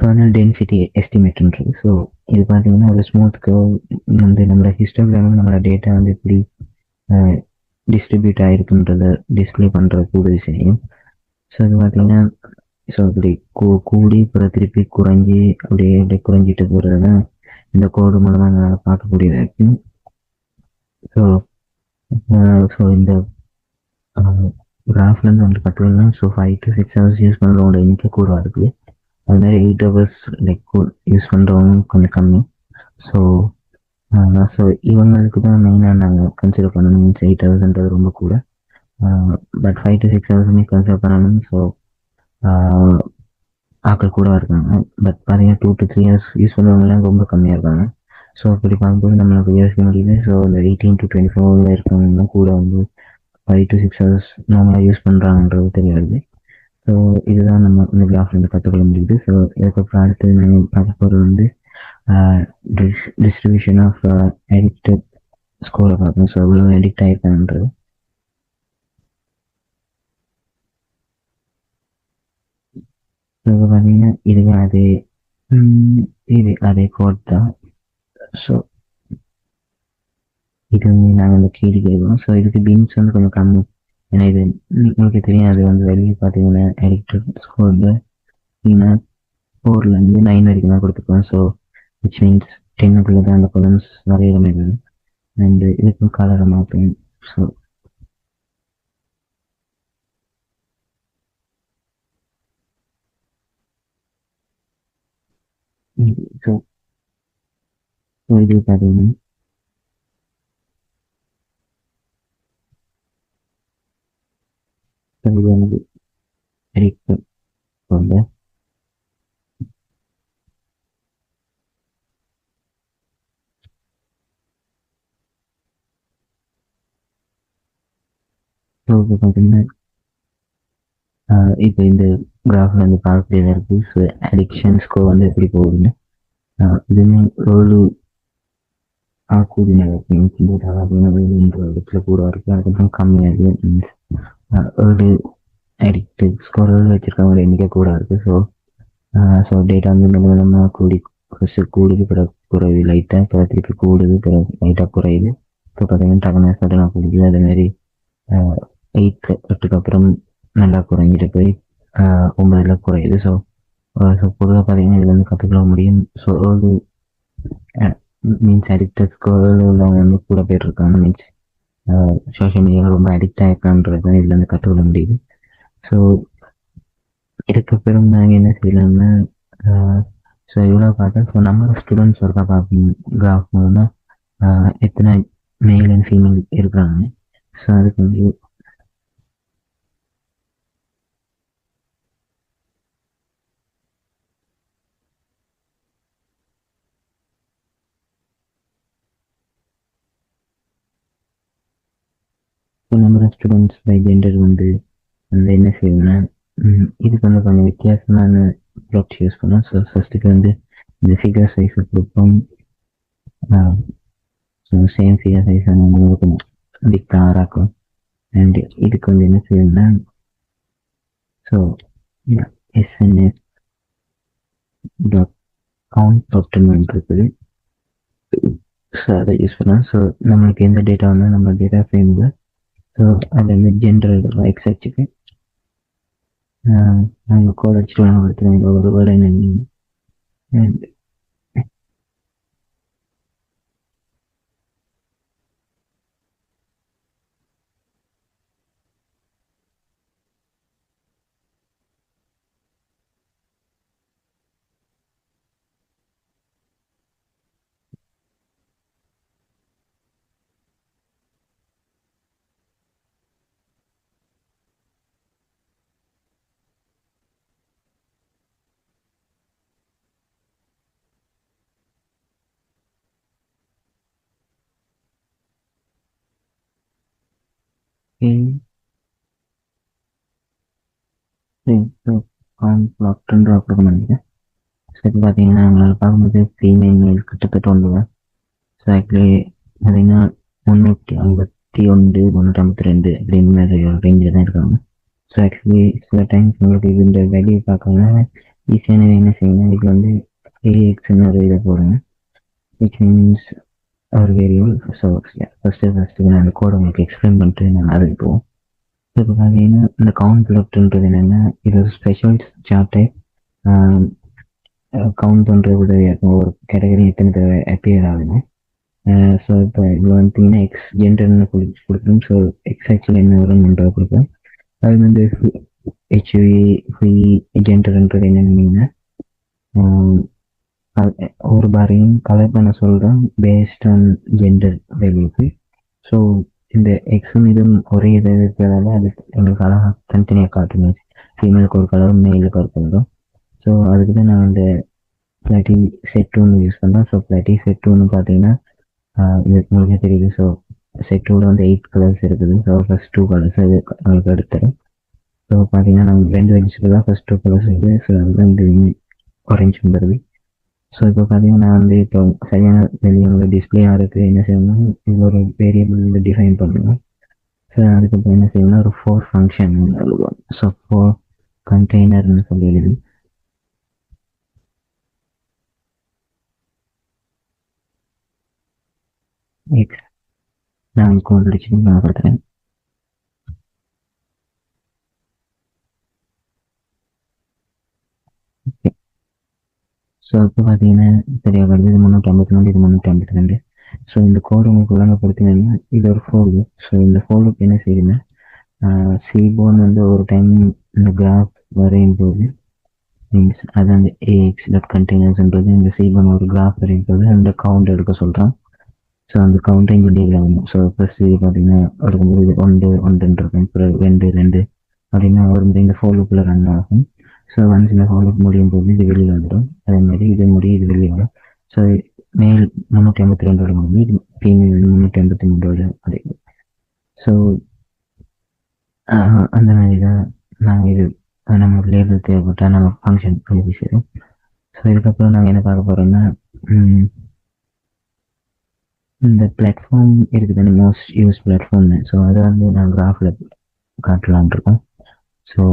கர்னல் டென்சிட்டி எஸ்டிமேட்ன்றது. ஸோ இது பார்த்தீங்கன்னா ஒரு ஸ்மூத் கர்வ் வந்து நம்மளோட ஹிஸ்டோகிராமில் நம்மளோட டேட்டா வந்து எப்படி டிஸ்ட்ரிபியூட் ஆகிருக்குன்றத டிஸ்பிளே பண்ணுற கூட செய்யும். ஸோ இது பார்த்தீங்கன்னா ஸோ அப்படி கூடி அப்புறம் திருப்பி குறைஞ்சி அப்படியே குறைஞ்சிட்டு போகிறது தான் இந்த கோடு மூலமாக என்னால் பார்க்கக்கூடியதாக இருக்கு. ஸோ இந்த கிராஃப்லேருந்து வந்து பார்த்தீங்கன்னா ஸோ 5 to 6 hours யூஸ் பண்ணுறவங்களோட எண்ணிக்கை கூட இருக்குது. அது மாதிரி 8 hours யூஸ் பண்ணுறவங்க கொஞ்சம் கம்மி. ஸோ இவங்களுக்கு தான் மெயினாக நாங்கள் கன்சிடர் பண்ணணும். மீன்ஸ் 8 hours ரொம்ப கூட. பட் 5 to 6 hours கன்சிடர் பண்ணணும். ஸோ ஆட்கள் கூட இருக்காங்க. பட் பார்த்தீங்கன்னா 2 to 3 இயர்ஸ் யூஸ் பண்ணுறவங்கலாம் ரொம்ப கம்மியாக இருக்காங்க. ஸோ அப்படி பார்க்கும்போது நம்மளுக்கு யோசிக்க முடியுது. ஸோ இந்த 18 to 24 இருக்கவங்கலாம் கூட வந்து 5 to 6 ஹவர்ஸ் நார்மலாக யூஸ் பண்ணுறாங்கன்றது தெரியாது. ஸோ இதுதான் நம்ம இந்த கிராஃப்லேருந்து கற்றுக்கொள்ள முடியுது. ஸோ இதுக்கப்புறம் அடுத்து நம்ம பார்க்க போகிறது வந்து டிஸ்ட்ரிபியூஷன் ஆஃப் எடிக்டட் ஸ்கோரை பார்க்கணும். ஸோ எவ்வளோ எடிக்ட் ஆகிருக்காங்கன்றது. ஸோ இப்போ பார்த்தீங்கன்னா இதுவே அதே கோட் தான். ஸோ இது வந்து நாங்கள் வந்து கீழே கேட்குறோம். ஸோ இதுக்கு பின்ஸ் வந்து கொஞ்சம் கம்மி. ஏன்னா இது உங்களுக்கு தெரியும், அது வந்து வெளியே பார்த்தீங்கன்னா எடிக்டட் ஸ்கோரில் பார்த்தீங்கன்னா 4 to 9 வரைக்கும் தான் கொடுத்துருக்கோம். ஸோ விச் மீன்ஸ் 10க்குள்ளே தான் அந்த கொலம்ஸ் நிறைய இருக்குது. அண்ட் இதுக்கும் கலரை மாற்றணும். ஸோ ஸோ இது பார்த்தீங்கன்னா இது வந்து எடிக்டட் ஸ்கோரில் ஸோ இப்போ பார்த்தீங்கன்னா இப்போ இந்த கிராஃபில் வந்து பார்க்கக்கூடியதாக இருக்குது. ஸோ அடிக்ஷன் ஸ்கோர் வந்து எப்படி போகுதுன்னு இதுவுமே ஏழு கூடின மீன்ஸ் இடத்துல கூட இருக்குது. அதுக்கப்புறம் கம்மியாக மீன்ஸ் ஏழு அடிக்டிவ் ஸ்கோர் வச்சுருக்கவங்க எண்ணிக்கை கூட இருக்குது. ஸோ டேட்டா வந்து நம்ம கூடி ஃபஸ்ட்டு கூடுது, பிறகு குறையுது லைட்டாக, பிறகு திருப்பி கூடுது, பிறகு லைட்டாக குறையுது. இப்போ பார்த்தீங்கன்னா டக்குனு சடனாக கூடுது. அதேமாரி 8க்கு அப்புறம் நல்லா குறைஞ்சிட்டு போய் 9ல் குறையுது. ஸோ பொதுவாக பார்த்தீங்கன்னா இதில் வந்து கற்றுக்கொள்ள முடியும். ஸோ ஏழு மீன்ஸ் அடிக்டட் ஸ்கோர் உள்ளவங்க வந்து கூட பேர் இருக்காங்க. மீன்ஸ் சோஷியல் மீடியாவில் ரொம்ப அடிக்ட் ஆகிருக்கான்றது இதில் வந்து கற்றுக்கொள்ள முடியுது. ஸோ இதுக்கப்புறம் நாங்கள் என்ன செய்யலாம்னா ஸோ இவ்வளோ பார்த்தா ஸோ நம்ம ஸ்டூடெண்ட்ஸ் ஒருக்கா பார்க்கணும் கிராஃப் மூலமாக எத்தனை மேல் அண்ட் ஃபீமேல் இருக்கிறாங்க. ஸோ அதுக்கு வந்து number of students by gender வந்து என்ன செய்யணும்னா இதுக்கு வந்து கொஞ்சம் வித்தியாசமான ப்ளாட்ஸ் யூஸ் பண்ணோம். ஸோ ஃபர்ஸ்ட்டுக்கு வந்து இந்த ஃபிகர் சைஸை கொடுப்போம். ஸோ சேம் ஃபிகர் சைஸ் வந்து கொஞ்சம் பிக்காக இருக்கும். அண்ட் இதுக்கு வந்து என்ன செய்யணும்னா ஸோ எஸ்என்எஸ் டாட் கவுண்ட் டாட்னு இருக்குது. ஸோ அதை யூஸ் பண்ணலாம். ஸோ நம்மளுக்கு எந்த டேட்டா வந்து நம்ம டேட்டா ஃப்ரேமில் ஸோ அதில் வந்து ஜென்ரல் எக்ஸாக்டுக்கு நாங்கள் கோட் அடிச்சுட்டு எடுத்துருவோம் ஒரு வேர்டு என்ன. அண்ட் லாக்டன் ட்ராப் பண்ண நினைக்கிறேன். ஸோ இப்போ பார்த்தீங்கன்னா அவங்களால பார்க்கும்போது ஃபீமேல் மேல் கிட்டத்தட்ட ஒன்று தான். ஸோ ஆக்சுவலி பார்த்தீங்கன்னா 351 352 அப்படின்னு ரேஞ்சில் தான் இருக்காங்க. ஸோ ஆக்சுவலி சில டைம்ஸ் உங்களுக்கு இந்த வேல்யூ பார்க்கணும்னா ஈஸியான என்ன செய்யணும், இதுக்கு வந்து ஏஎக்ஸ்ன்னு ஒரு இதை போடுங்க. விச் மீன்ஸ் ஒரு வேரியபிள். ஸோ ஃபஸ்ட்டு நான் அந்த கோடை உங்களுக்கு எக்ஸ்பிளைன் பண்ணிட்டு நான் அதை போவோம். இப்போ பார்த்தீங்கன்னா இந்த கவுண்ட் ப்ளாட்ன்றது என்னென்னா இது ஒரு ஸ்பெஷல் சார்ட் டைப். கவுண்ட் பண்ணுறது ஒரு கேட்டகரி எத்தனை தடவை அப்பியர் ஆகுது. ஸோ இப்போ இதில் வந்துட்டிங்கன்னா எக்ஸ் ஜெண்டர்னு கொடுக்கணும். ஸோ எக்ஸ் ஆக்சுவலி என்ன வரும்ன்றதை கொடுப்பேன். அது வந்து ஹெச்வி ஜெண்டர்ன்றது என்னென்னா ஒரு பாரையும் கலர் பண்ண சொல்கிறோம் பேஸ்ட் ஆன் ஜெண்டர் வேல்யூக்கு. ஸோ இந்த எக்ஸும் இதுவும் ஒரே இதை இருக்கிறதால அது எங்களுக்கு அழகாக தனித்தனியாக காட்டுங்க. ஃபீமேலுக்கு ஒரு கலரும் மேலுக்கு ஒரு கலரும். ஸோ அதுக்கு தான் நான் அந்த ஃப்ளாட்டி செட் ஒன்று யூஸ் பண்ணுறேன். ஸோ ஃப்ளாட்டி செட் ஒன்று பார்த்தீங்கன்னா இது உங்களுக்கே தெரியுது. ஸோ செட் டூவில் வந்து 8 கலர்ஸ் இருக்குது. ஸோ ஃபர்ஸ்ட் 2 கலர்ஸ் அது உங்களுக்கு எடுத்துறேன். ஸோ பார்த்தீங்கன்னா நாங்கள் 2 வெஜிடபிள் தான் ஃபர்ஸ்ட் 2 கலர்ஸ் இருக்குது. ஸோ அதுதான் இந்த ஆரஞ்சு வந்துடுது. ஸோ இப்போ பார்த்தீங்கன்னா நான் வந்து இப்போ சரியான வெளியே டிஸ்பிளே ஆகிறதுக்கு என்ன செய்யணும், இது ஒரு வேரியபிள் டிஃபைன் பண்ணுவோம். ஸோ அதுக்கப்புறம் என்ன செய்யணும்னா ஒரு 4 ஃபங்க்ஷன் எழுதுவோம். ஸோ 4 கண்டெய்னர்னு சொல்லி எழுதி எக்ஸ் நான் கோட் அடிச்சு நான் கொடுத்துறேன். ஸோ இப்போ பார்த்தீங்கன்னா சரியாக வருது. இது 352, இது 352. ஸோ இந்த கோடு உங்களுக்கு விளங்கப்படுத்தினீங்கன்னா இது ஒரு ஃபோல்டு. ஸோ இந்த ஃபோல்டுக்கு என்ன செய்யுதுன்னா சீபோன் வந்து ஒரு டைம் இந்த கிராஃப் வரையும் போது மீன்ஸ் அது அந்த ஏஎக்ஸ் டாட் கண்டெய்னர்ஸ்ன்றது இந்த சீபோன் ஒரு கிராஃப் வரையும் போது அந்த கவுண்ட் எடுக்க சொல்கிறான். ஸோ அந்த கவுண்டை இங்கே டீல் ஆகணும். ஸோ ஃபர்ஸ்ட் இது பார்த்தீங்கன்னா எடுக்கும்போது இது 1 இருக்கும், அப்புறம் 2 அப்படின்னா ஒரு முறை இந்த ஃபோல்டுக்குள்ளே ரன் ஆகும். ஸோ ஒன்ஸ் இந்த ஃபோல்டுக்கு முடியும் போது இது வெளியில் வந்துடும். அதே மாதிரி இது முடியும், இது வெளியே வரும். ஸோ மேல் 352 முடியும், இது ஃபீமேல் 383 கிடைக்கும். ஸோ அந்த மாதிரி தான் நாங்கள் இது நம்ம லேபிள் தேவைப்பட்டால் நம்ம ஃபங்க்ஷன் எழுதி சேரும். ஸோ இதுக்கப்புறம் நாங்கள் என்ன பார்க்க போகிறோம்னா இந்த பிளாட்ஃபார்ம் இருக்குது, மோஸ்ட் யூஸ் பிளாட்ஃபார்ம்னு. ஸோ அதை வந்து நான் கிராஃபில் காட்டலான் இருக்கோம். So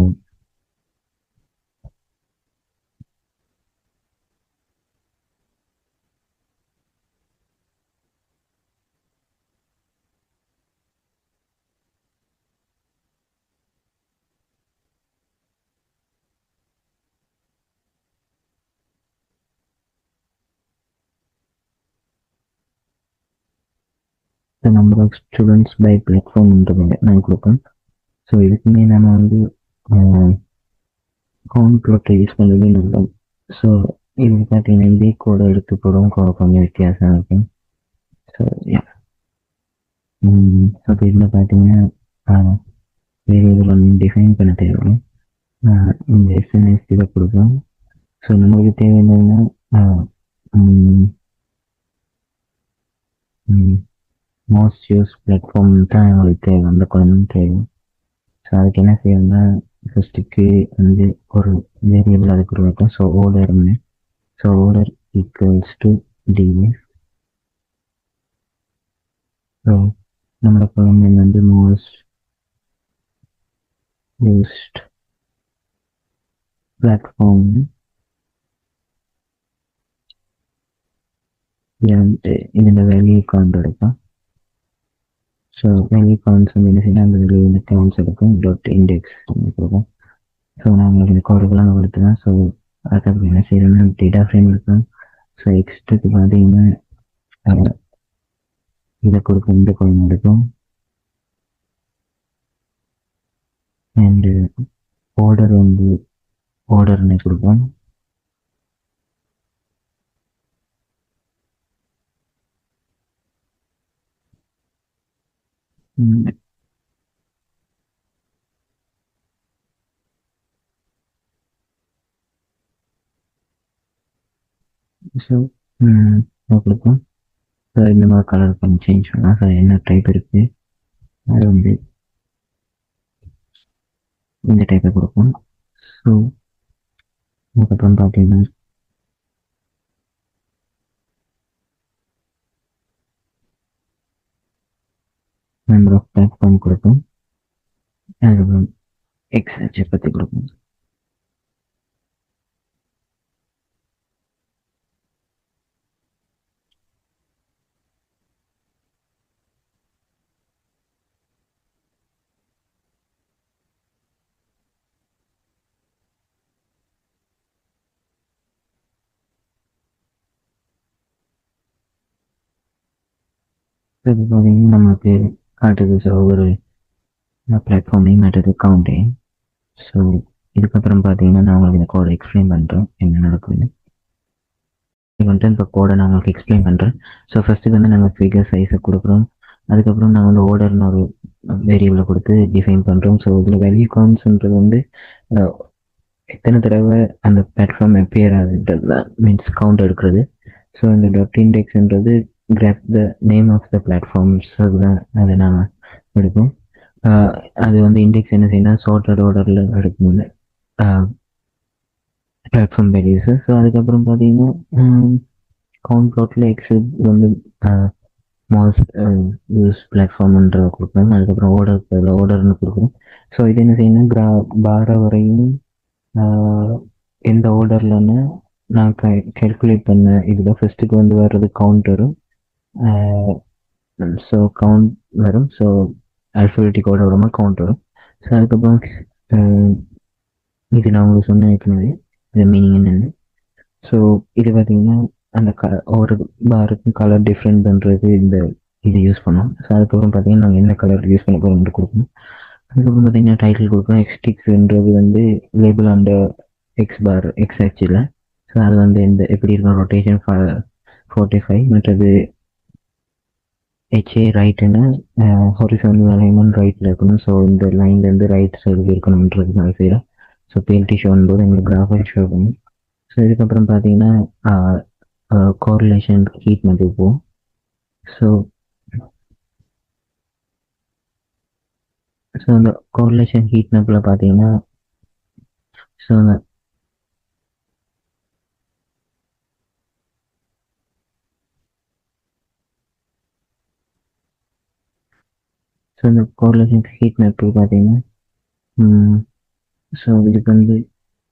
the number of students by platformன்றது நான் கொடுப்பேன். ஸோ இதுக்குமே நம்ம வந்து கவுண்ட் ப்ளோட்டை யூஸ் பண்ணுறது நல்லது. ஸோ இது பார்த்தீங்கன்னா இதே கோடை எடுத்து போடும், கொஞ்சம் வித்தியாசம் இருக்கும். ஸோ ஸோ இப்போ இதில் பார்த்தீங்கன்னா வேரியபிள் ஒன்று டிஃபைன் பண்ண தேவை. இந்த எஸ்என்எஸ் இதை கொடுப்போம். ஸோ நம்மளுக்கு தேவை என்னன்னா மோஸ்ட் யூஸ் பிளாட்ஃபார்ம் தான் எங்களுக்கு தேவை, அந்த குழந்தை தேவை. ஸோ அதுக்கு என்ன செய்யணும்னா ஃபஸ்ட்டுக்கு வந்து ஒரு வேரியபிள் அதுக்கு உருவாக்கும். ஸோ ஓர்டர்னு, so order equals to DS. So நம்மளோட குழந்தை வந்து மோஸ்ட் யூஸ்ட் பிளாட்ஃபார்ம் ഇതിൻ്റെ വാല്യൂ കൗണ്ട് എടുക്കാം. ஸோ வேல்யூ கவுண்ட்ஸ் வந்து என்ன செய்யணும், அந்த வேல்யூ வந்து கவுண்ட்ஸ் எடுக்கும் டாட் இண்டெக்ஸ் கொடுக்கும். ஸோ நாங்கள் இந்த கோடுக்கெல்லாம் கொடுத்துதான். ஸோ அதுக்கப்புறம் என்ன செய்யறோம்னா டேட்டா ஃப்ரேம் இருக்கும். ஸோ எக்ஸ்ட்ருக்கு பார்த்தீங்கன்னா இதை கொடுக்கும், இந்த கோயின் எடுக்கும். அண்டு ஆர்டர் வந்து ஆர்டர்னு கொடுப்போம். ஸோ கொடுப்போம். ஸோ இந்த மாதிரி கலர் பண்ணி சேஞ்ச் பண்ணலாம். ஸோ என்ன டைப் இருக்குது அது வந்து இந்த டைப்பை கொடுப்போம். ஸோ அதுக்கப்புறம் பார்த்தீங்கன்னா நம்பர் ஆஃப் பிளாட்ஃபார்ம் கொடுப்போம். அதுக்கப்புறம் எக்ஸ்ஹெச்சை பற்றி கொடுப்போம். இது பார்த்தீங்கன்னா நம்மளுக்கு காட்டுது. ஸோ ஒரு பிளாட்ஃபார்மையும் காட்டுது, கவுண்டையும். ஸோ இதுக்கப்புறம் பார்த்தீங்கன்னா நான் உங்களுக்கு இந்த கோடை எக்ஸ்பிளைன் பண்ணுறேன் என்ன நடக்குதுன்னு. இது வந்துட்டு இந்த கோடை நான் உங்களுக்கு எக்ஸ்பிளைன் பண்ணுறேன். ஸோ ஃபஸ்ட்டுக்கு வந்து நாங்கள் ஃபிகர் சைஸை கொடுக்குறோம். அதுக்கப்புறம் நாங்கள் வந்து ஆர்டர்னு ஒரு வேரியபிளை கொடுத்து டிஃபைன் பண்ணுறோம். ஸோ இதில் வேல்யூ கவுண்ட்ஸ்ன்றது வந்து எத்தனை தடவை அந்த பிளாட்ஃபார்ம் appear ஆகுதுன்றது தான் மீன்ஸ் கவுண்ட் எடுக்கிறது. ஸோ இந்த டாட் இண்டெக்ஸ்ன்றது grab the name of the platforms அதுதான் அதை நாங்கள் எடுப்போம். அது வந்து இண்டெக்ஸ் என்ன செய்யணும், சார்ட்டட் ஆர்டரில் எடுக்கணும் பிளாட்ஃபார்ம் வேல்யூஸு. ஸோ அதுக்கப்புறம் பார்த்தீங்கன்னா கவுண்ட் ப்ளாட்டில் எக்ஸ் வந்து மோஸ்ட் யூஸ் பிளாட்ஃபார்ம்ன்ற கொடுக்குறோம். அதுக்கப்புறம் ஆர்டர்னு கொடுக்குறோம். ஸோ இது என்ன செய்யணும், பார வரையும் எந்த ஆர்டர்லன்னு நான் கால்குலேட் பண்ண இதில் ஃபஸ்ட்டுக்கு வந்து வர்றது கவுண்டரும். ஸோ கவுண்ட் வரும். ஸோ ஆல்ஃபபெட்டிக் ஆர்டர் வரமா கவுண்ட் வரும். ஸோ அதுக்கப்புறம் இது நான் உங்களுக்கு சொன்ன ஏற்கனவே இது மீனிங் என்னென்னு. ஸோ இது பார்த்தீங்கன்னா அந்த ஒரு பாருக்கும் கலர் டிஃப்ரெண்ட் பண்ணுறது இந்த இது யூஸ் பண்ணோம். ஸோ அதுக்கப்புறம் பார்த்தீங்கன்னா நாங்கள் என்ன கலர் யூஸ் பண்ண போகிறோம்னு கொடுக்கணும். அதுக்கப்புறம் பார்த்தீங்கன்னா டைட்டில் கொடுக்குறோம். எக்ஸ்டிக்ஸ்ன்றது வந்து லேபிள் அந்த எக்ஸ் பார் எக்ஸ் ஆக்சில். ஸோ அது வந்து இந்த எப்படி இருக்கும், ரொட்டேஷன் 45, மற்றது ஹெச்ஏ ரைட்டுன்னு ஹாரிசான்டல் அலைன்மெண்ட் ரைட்டில் இருக்கணும். ஸோ இந்த லைன்லேருந்து ரைட் சைடுக்கு இருக்கணுன்றது நான் செய்கிறேன். ஸோ பிஎல்டி ஷோன் போது எங்களுக்கு கிராஃபை ஷோ பண்ணும். ஸோ இதுக்கப்புறம் பார்த்தீங்கன்னா கோரிலேஷன் ஹீட் மேப் போகும். ஸோ அந்த கோரிலேஷன் ஹீட் மேப்பில் பார்த்தீங்கன்னா ஸோ இந்த கோரிலேஷன் ஹீட் மேப் பார்த்தீங்கன்னா ஸோ இதுக்கு வந்து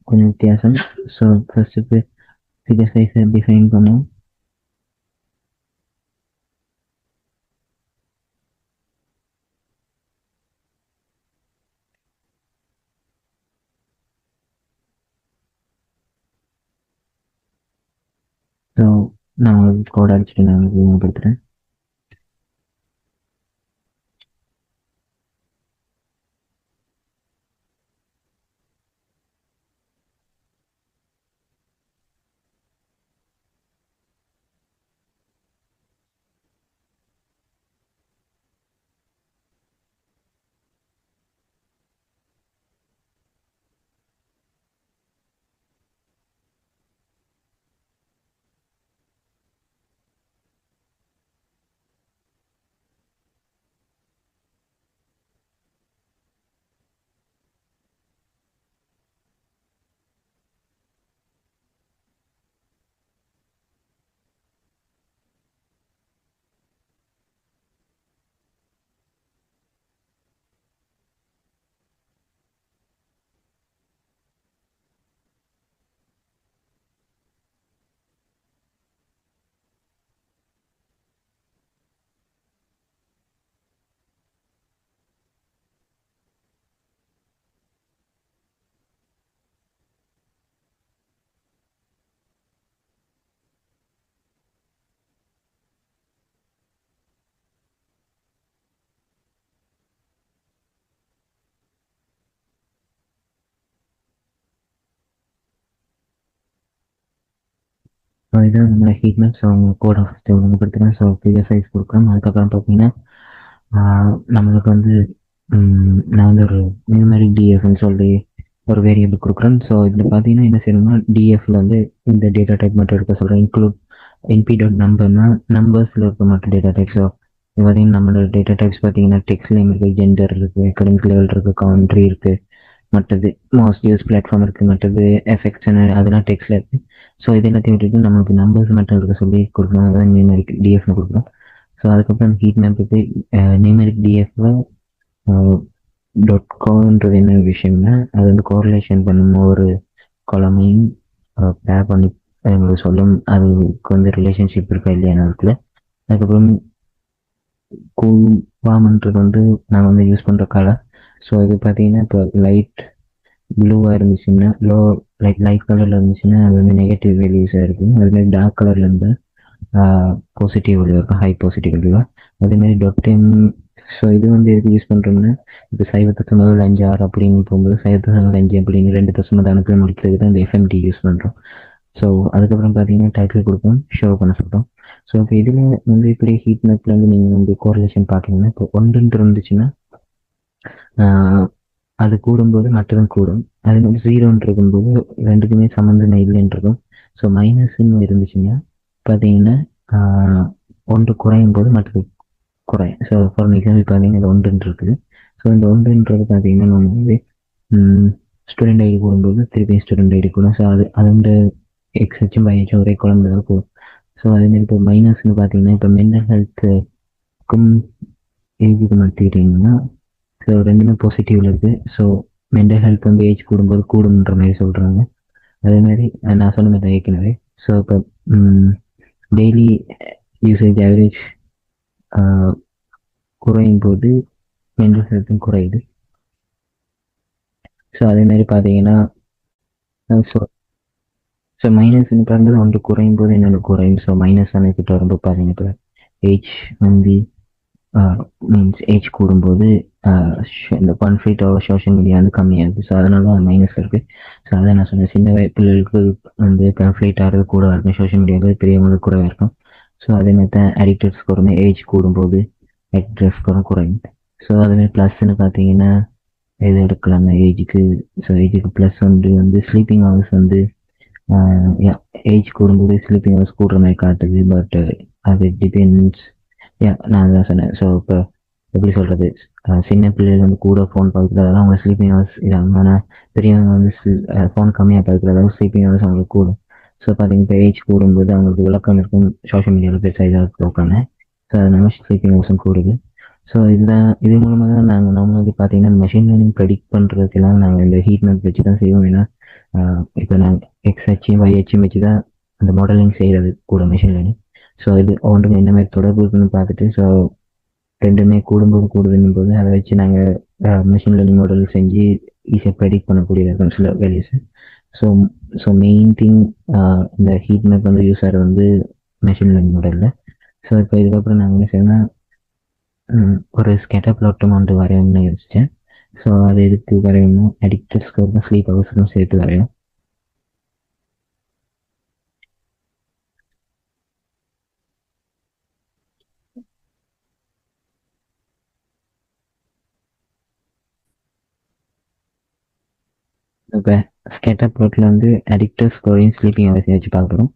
கொஞ்சம் வித்தியாசம். ஸோ ஃபர்ஸ்ட்டுக்கு ஃபிகர் சைஸை டிஃபைன் பண்ணோம். ஸோ நான் உங்களுக்கு கோட் அடிச்சுட்டு நான் உபயோகப்படுத்துகிறேன். ஸோ இதுதான் நம்மளோட ஹீட் மேப். ஸோ உங்களுக்கு கோட் ஆஃப் ஒழுங்குபடுத்துகிறேன். ஸோ ஃபிகர் சைஸ் கொடுக்குறோம். அதுக்கப்புறம் பார்த்தீங்கன்னா நம்மளுக்கு வந்து நான் வந்து ஒரு நியூமெரிக் டிஎஃப்னு சொல்லி ஒரு வேரியபிள் கொடுக்குறேன். ஸோ இதில் பார்த்தீங்கன்னா என்ன செய்யணும்னா டிஎஃப்ல வந்து இந்த டேட்டா டைப் மட்டும் எடுக்க சொல்கிறேன். இன்க்ளூட் என்பி.டாட் நம்பர்னா நம்பர்ஸில் இருக்க மட்டும் டேட்டா டைப். ஸோ இது பார்த்தீங்கன்னா நம்மளோட டேட்டா டைப்ஸ் பார்த்தீங்கன்னா டெக்ஸ்ட் நேம் இருக்குது, ஜெண்டர் இருக்குது, அகாடமிக் லெவல் இருக்குது, கவுண்ட்ரி இருக்குது, மற்றது மோஸ்ட் யூஸ் பிளாட்ஃபார்ம் இருக்குது, மற்றது எஃபெக்ட்ஸ்னு அதெல்லாம் டெக்ஸ்டில் இருக்குது. ஸோ இது எல்லாத்தையும் விட்டுட்டு நம்மளுக்கு நம்பர்ஸ் மட்டும் இருக்க சொல்லி கொடுக்கணும். அதான் நியூமெரிக் டிஎஃப்னு கொடுக்குறோம். ஸோ அதுக்கப்புறம் ஹீட் மேப்புக்கு நியூமெரிக் டிஎஃப்ல .coன்றது என்ன விஷயம்னா அது வந்து கோரிலேஷன் பண்ணும் ஒரு காலமையும் பேர் பண்ணி எங்களுக்கு சொல்லும் அதுக்கு வந்து ரிலேஷன்ஷிப் இருக்கா இல்லையா அதுக்குள்ள. அதுக்கப்புறம் கூவாமன்றது வந்து நாங்கள் வந்து யூஸ் பண்ணுற கலர். ஸோ இது பார்த்தீங்கன்னா இப்போ லைட் ப்ளூவாக இருந்துச்சுன்னா லைட் கலரில் இருந்துச்சுன்னா அது வந்து நெகட்டிவ் வேல்யூஸாக இருக்கும். அதுமாதிரி டார்க் கலரில் இருந்தால் பாசிட்டிவ் வேல்யூ இருக்கும், ஹை பாசிட்டிவ் வேல்யூவாக. அதேமாதிரி .m. ஸோ இது வந்து எதுக்கு யூஸ் பண்ணுறோம்னா இப்போ 0.56 அப்படின்னு போகும்போது 0.5 அப்படின்னு 2 அனுப்பி முடிக்கிறதுக்கு தான் இந்த எஃப்எம்டி யூஸ் பண்ணுறோம். ஸோ அதுக்கப்புறம் பார்த்தீங்கன்னா டைட்டில் கொடுப்போம், ஷோ பண்ண சொல்கிறோம். ஸோ இப்போ இதில் வந்து இப்படி ஹீட் மேப்பில் வந்து நீங்கள் வந்து கோரிலேஷன் பார்க்கணுன்னா இப்போ 1 இருந்துச்சுன்னா அது கூடும்போது மற்றதும் கூடும். அதே மாதிரி 0ன்னு இருக்கும்போது 2க்குமே சம்மந்தமே இல்லைன்னு இருக்கும். ஸோ மைனஸ்ன்னு இருந்துச்சுன்னா பார்த்தீங்கன்னா, ஆ 1 குறையும் போது மற்றது குறையும். ஸோ ஃபார் எக்ஸாம்பிள் பார்த்தீங்கன்னா, இது 1ன்னு இருக்குது. ஸோ இந்த 1ன்றது பார்த்தீங்கன்னா, நம்ம வந்து ஸ்டூடெண்ட் ஐடி கூடும்போது திருப்பி ஸ்டூடெண்ட் ஐடி கூடும். ஸோ அது வந்து எக்ஸ் ஹெச்சும் ஒய் ஹெச்சும் ஒரே குழம்பு தான் கூடும். ஸோ அதேமாதிரி இப்போ மைனஸ்ன்னு பார்த்தீங்கன்னா, இப்போ மென்டல் ஹெல்த்துக்கும் ஏஜுக்கு மாற்றிக்கிட்டிங்கன்னா, ஸோ 2மே பாசிட்டிவ்ல இருக்குது. ஸோ மென்டல் ஹெல்த் வந்து ஏஜ் கூடும்போது கூடும்ன்ற மாதிரி சொல்கிறாங்க. அதேமாதிரி நான் சொன்ன மாதிரி தான் ஏற்கனவே. ஸோ இப்போ டெய்லி யூசேஜ் ஆவரேஜ் குறையும் போது மென்டல் ஹெல்த்தும் குறையுது. ஸோ அதேமாதிரி பார்த்தீங்கன்னா, ஸோ ஸோ மைனஸ்ன்னு பார்க்கும்போது 1 குறையும் போது இன்னொன்று குறையும். ஸோ மைனஸ் கிட்ட வரும்போது பார்த்தீங்கன்னா, இப்போ ஏஜ் வந்து மீன்ஸ் ஏஜ் கூடும்போது இந்த கான்ஃப்ளிக்ட் சோஷியல் மீடியா வந்து கம்மியாகுது. ஸோ அதனால தான் மைனஸ் இருக்குது. ஸோ அதான் நான் சொன்னேன், சின்ன பிள்ளைகளுக்கு வந்து கான்ஃப்ளிக்ட் ஆகிறது கூட இருக்கும், சோஷியல் மீடியாவில் பெரியவங்களுக்கு கூட இருக்கும். ஸோ அதேமாதிரி தான் அடிக்டட் ஸ்கோருமே ஏஜ் கூடும்போது அடிக்டட் ஸ்கோரும் குறையும். ஸோ அதுமாதிரி ப்ளஸ்ன்னு பார்த்தீங்கன்னா எது எடுக்கலாம்னா ஏஜுக்கு, ஸோ ஏஜுக்கு ப்ளஸ் வந்து ஸ்லீப்பிங் ஹவர்ஸ் வந்து ஏஜ் கூடும்போது ஸ்லீப்பிங் ஹவர்ஸ் கூடுற மாதிரி காட்டுது. பட் அது டிபெண்ட்ஸ். நான் அதான் சொன்னேன். ஸோ இப்போ எப்படி சொல்கிறது, சின்ன பிள்ளைகள் வந்து கூட ஃபோன் பார்க்குறதால அவங்க ஸ்லீப்பிங் ஹவர்ஸ் இதாகும். ஆனால் பெரியவங்க வந்து ஃபோன் கம்மியாக பார்க்குறதால ஸ்லீப்பிங் ஹவர்ஸ் அவங்களுக்கு கூடும். ஸோ பார்த்தீங்கன்னா இப்போ ஏஜ் கூடும்போது அவங்களுக்கு விளக்கம் இருக்கும், சோஷியல் மீடியாவில் பெருசாக இதாக உட்காந்து. ஸோ அதனால ஸ்லீப்பிங் ஹவர்ஸும் கூடுது. ஸோ இது மூலமாக தான் நாங்கள் வந்து பார்த்தீங்கன்னா மெஷின் லேர்னிங் ப்ரெடிக்ட் பண்ணுறதுக்கெல்லாம் நாங்கள் இந்த ஹீட் மேப் வச்சு தான் செய்வோம். ஏன்னா இப்போ நாங்கள் எக்ஸ் ஹெச்சையும் ஒய் ஹெச்சையும் வச்சு தான் அந்த மாடலிங் செய்கிறது கூட மெஷின் லேர்னிங். ஸோ இது ஒன்றுமே என்ன மாதிரி தொடர்பு இருக்குன்னு பார்த்துட்டு, ஸோ 2மே கூடும்போது கூடுதுன்னும் போது அதை வச்சு நாங்கள் மிஷின் லேர்னிங் மாடல் செஞ்சு ஈஸியாக ப்ரெடிக்ட் பண்ணக்கூடியதாக இருக்கும் சில values. So so main thing இந்த ஹீட் மேப் வந்து யூஸ் ஆகிறது வந்து மெஷின் லேர்னிங் மாடலில். ஸோ இப்போ இதுக்கப்புறம் நாங்கள் என்ன செய்யணும்னா ஒரு ஸ்கேட்டர் ப்ளாட்டும் வந்து வரையணும்னு யோசித்தேன். ஸோ அது எதுக்கு வரையணும், அடிக்டட் ஸ்கோருக்கும் ஸ்லீப் ஹவர்ஸுக்கும் சேர்த்து வரையும். இப்போ ஸ்கேட்டர் ப்ளாட்டில் வந்து அடிக்டட் ஸ்கோரையும் ஸ்லீப்பிங் ஹவர்ஸையும் வச்சு பார்க்குறோம்.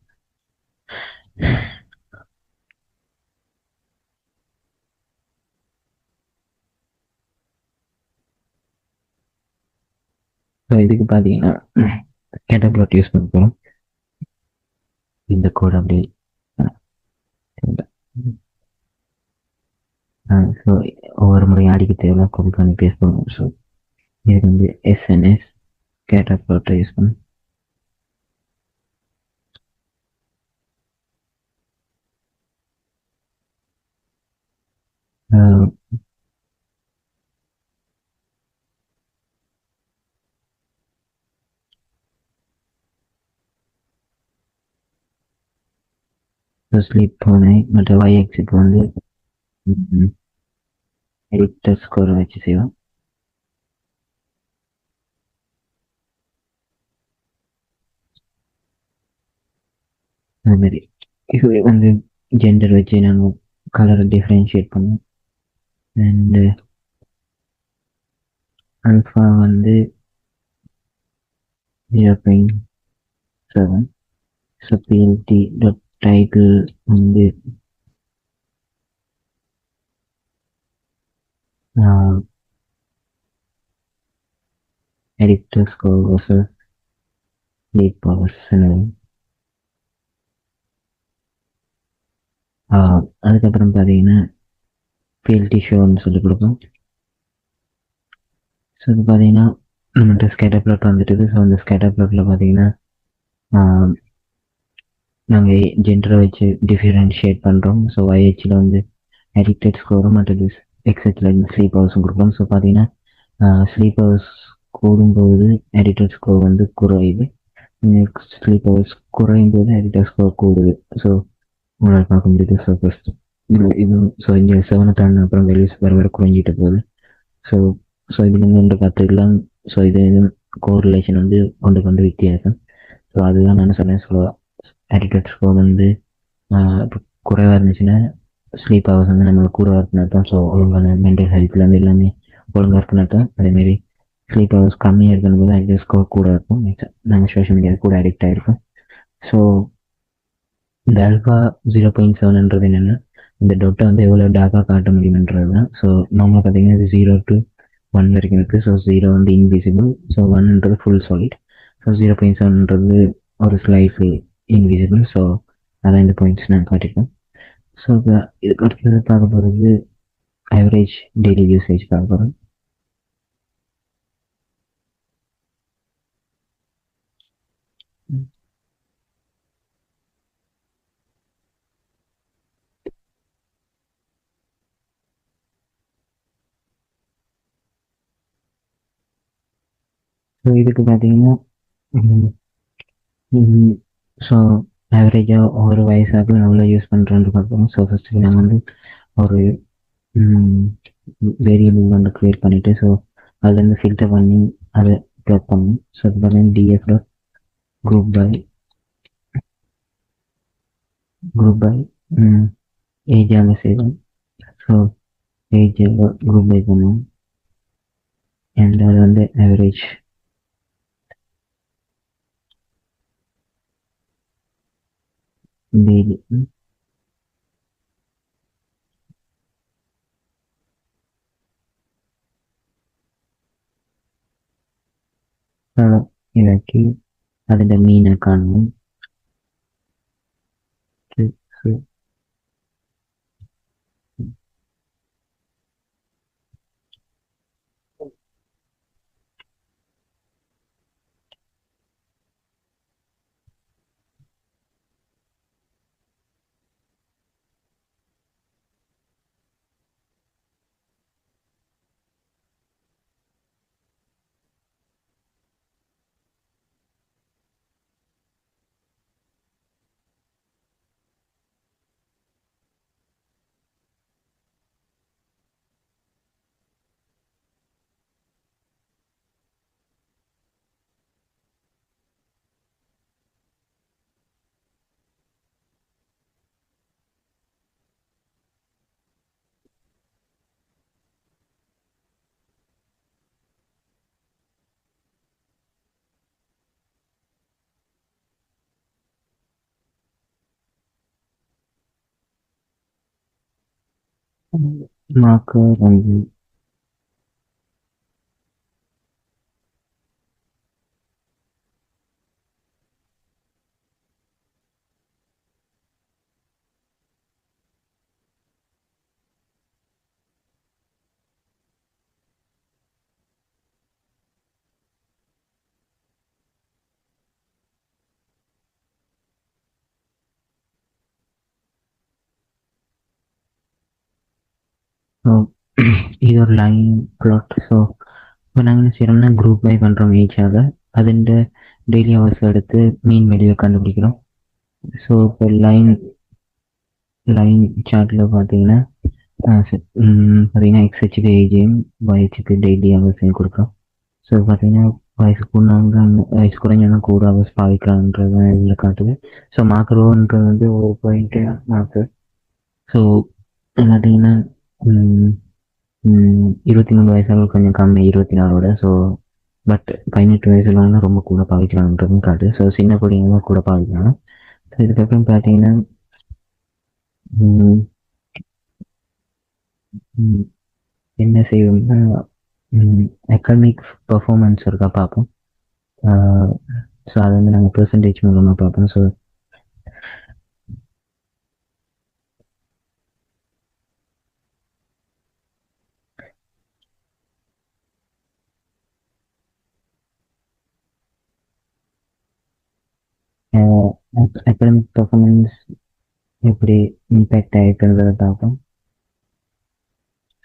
ஸோ இதுக்கு பார்த்தீங்கன்னா ஸ்கேட்டர் ப்ளாட் யூஸ் பண்ண போகிறோம். இந்த கோட் அப்படி ஸோ ஒவ்வொரு முறையும் அடிக்க தேவையில்ல, காப்பி பண்ணி பேஸ்ட் பண்ணுவோம். ஸோ இதுக்கு வந்து எஸ்என்எஸ் ஸ்கேட்டர் ப்ளாட்டை யூஸ் பண்ணும். ஸ்லீப் போனேன் மற்ற ஒய் எக்ஸுக்கு வந்து எடிக்டர் ஸ்கோரை வச்சு செய்வோம். அதுமாரி இது வந்து ஜெண்டர் வச்சு நாங்கள் கலரை டிஃப்ரென்ஷியேட் பண்ணுவோம். அண்டு அல்ஃபா வந்து 0.7. ஸோ பிஎல்டி டாட் டைட்டில் வந்து எடிக்டர் ஸ்கோர் வர்சஸ் ஸ்லீப் ஹவர்ஸ். அதுக்கப்புறம் பார்த்தீங்கன்னா பிஎல்டி ஷோன்னு சொல்லி கொடுப்போம். ஸோ இது பார்த்தீங்கன்னா நம்மகிட்ட ஸ்கேட்டர் ப்ளாட் வந்துட்டு. ஸோ அந்த ஸ்கேட்டர் ப்ளாட்டில் பார்த்தீங்கன்னா நாங்கள் ஜெண்டரை வச்சு டிஃபரன்ஷியேட் பண்ணுறோம். ஸோ ஒய்ஹெச்சில் வந்து அடிக்டட் ஸ்கோரும் மற்றது எக்ஸ்ஹெச்சில் ஸ்லீப் ஹவர்ஸும் கொடுப்போம். ஸோ பார்த்தீங்கன்னா ஸ்லீப் ஹவர்ஸ் கூடும்போது அடிக்டட் ஸ்கோர் வந்து குறையுது, ஸ்லீப் ஹவர்ஸ் குறையும் போது அடிக்டட் ஸ்கோர் கூடுது. ஸோ உங்களால் பார்க்க முடியுது. ஸோ ஃபஸ்ட் இது ஸோ இங்கே 7 தாண்டின அப்புறம் வேல்யூஸ் வர குறைஞ்சிட்டு போகுது. ஸோ ஸோ இதுலேருந்து ஒன்று பார்த்துக்கலாம். ஸோ இது கோரிலேஷன் வந்து ஒன்றுக்கு வித்தியாசம். ஸோ அதுதான் நான் சொன்னேன். ஸோ ஆட்டிடியூட் ஸ்கோர் வந்து இப்போ குறைவாக இருந்துச்சுன்னா ஸ்லீப் ஹவர்ஸ் வந்து நம்மளுக்கு கூட இருக்குன்னு அர்த்தம். ஸோ ஒழுங்கான மென்டல் ஹெல்த்லேருந்து எல்லாமே ஒழுங்காக இருக்குன்னு அர்த்தம். அதேமாரி ஸ்லீப் ஹவர்ஸ் கம்மியாக இருக்கணும் தான் எங்கள் ஸ்கோர் கூட இருக்கும். நாங்கள் சோஷியல் மீடியா கூட அடிக்ட் ஆகிருக்கோம். ஸோ இந்த ஆல்ஃபா 0.7ன்றது என்னென்னா, இந்த டொட்டை வந்து எவ்வளோ டார்க்காக காட்ட முடியுமன்றது தான். ஸோ நார்மலாக பார்த்தீங்கன்னா இது 0 to 1 வரைக்கும் இருக்குது. ஸோ 0 வந்து இன்விசிபிள், ஸோ 1ன்றது ஃபுல் சாலிட், ஸோ 0.7ன்றது ஒரு ஸ்லைட்லி இன்விசிபிள். ஸோ அதான் இந்த பாயிண்ட்ஸ் நான் காட்டியிருக்கேன். ஸோ இதுக்கு அடுத்தது பார்க்க போகிறது ஆவரேஜ் டெய்லி யூசேஜ் பார்க்க போகிறோம். ஸோ இதுக்கு பார்த்தீங்கன்னா ஸோ ஆவரேஜாக ஒவ்வொரு வயசாக எவ்வளோ யூஸ் பண்ணுறேன்னு பார்ப்போம். ஸோ ஃபஸ்ட்டு நாங்கள் வந்து ஒரு வேரியபிள் வந்து க்ரியேட் பண்ணிவிட்டு, ஸோ அதுலேருந்து ஃபில்டர் பண்ணி அதை ப்ளாட் பண்ணணும். ஸோ அது பார்த்தீங்கன்னா டிஎஃப் டாட் குரூப் பை ஏஜாக செய்வோம். ஸோ ஏஜ் குரூப் பை பண்ணுவோம். அண்ட் அது வந்து ஆவரேஜ் டெய்லி இதாக்கி അതിൻ്റെ மீனை കാണണം. மார்க்கர் வந்து ஸோ இது ஒரு லைன் ப்ளாட். ஸோ இப்போ நாங்கள் என்ன செய்கிறோம்னா குரூப் பை பண்ணுறோம் ஏஜாக. അതിൻ്റെ டெய்லி ஹவர்ஸ் எடுத்து மீன் வேல்யூவை கண்டுபிடிக்கிறோம். ஸோ இப்போ லைன் சார்ட்டில் பார்த்தீங்கன்னா பார்த்தீங்கன்னா எக்ஸ்ஹெச்சுக்கு ஏஜையும் ஒய்ஹெச்சுக்கு டெய்லி ஹவர்ஸையும் கொடுக்குறோம். ஸோ பார்த்தீங்கன்னா வயசு கூடவங்க வயசு குறைஞ்சவங்க கூட ஹவர்ஸ் பாவிக்கலான்றது இதில் காட்டுது. ஸோ மார்க்கரோன்றது வந்து ஒரு பாயிண்ட்டு மார்க்கர். ஸோ பார்த்தீங்கன்னா 23 வயசாக கொஞ்சம் கம்மி 24ஓட. ஸோ பட் 18 வயசுலலாம் ரொம்ப கூட பாவிக்கலான்றதும் காட்டு. ஸோ சின்ன பிள்ளைங்க கூட பாவிக்கலாம். ஸோ இதுக்கப்புறம் பார்த்தீங்கன்னா என்ன செய்வோம்னா அகாடமிக் பர்ஃபார்மன்ஸ் இருக்கா பார்ப்போம். ஸோ அதை வந்து நாங்கள் பெர்சன்டேஜ் மூலமாக பார்ப்போம். ஸோ அகாடமிக் பர்ஃபார்மன்ஸ் எப்படி இம்பேக்ட் ஆகிருக்கிறத பார்ப்போம்.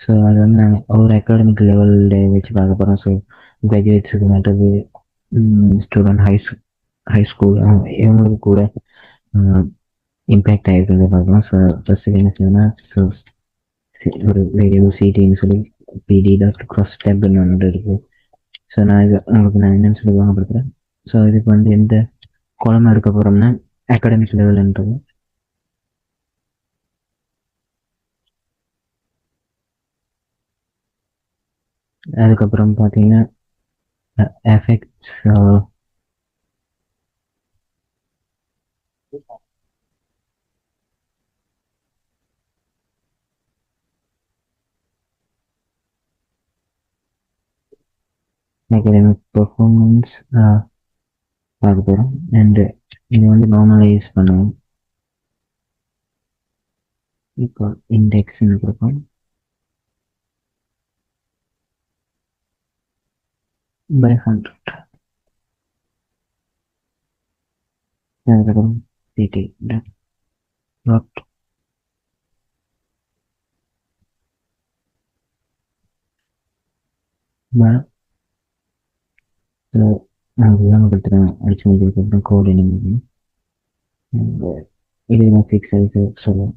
ஸோ அது வந்து நாங்கள் ஒரு அகாடமிக் லெவலில் வச்சு பார்க்க போகிறோம். ஸோ கிராஜுவேட்ஸுக்கு மற்றது ஸ்டூடெண்ட் ஹை ஸ்கூல் இவங்களுக்கு கூட இம்பேக்ட் ஆகிருக்கிறத பார்க்கலாம். ஸோ ஃபஸ்ட்டு என்ன செய்யணும்னா ஸோ ஒரு வேரியபிள் சிடின்னு சொல்லி பிடி டாட் க்ராஸ் டேப்னு ஒன்று இருக்குது. ஸோ உங்களுக்கு நான் என்னென்னு சொல்லி வாங்கப்படுத்துகிறேன். ஸோ இதுக்கு வந்து எந்த கோலமாக எடுக்க போகிறோம்னா அகாடமிக் லெவல்ன்றது. அதுக்கப்புறம் பார்த்தீங்கன்னா affects academic performance பார்க்க போகிறோம். அண்டு இது வந்து நார்மலைஸ் பண்ணுவோம். இப்போ இண்டெக்ஸ்ன்னு கொடுப்போம். by 100. அதுக்கப்புறம் ct dot bar அதுதான் கொடுத்துருவேன். அடிச்சு முடிச்சதுக்கப்புறம் கோட் என்ன இது ஃபிக்ஸ் ஆகிட்டு சொல்லுவோம்.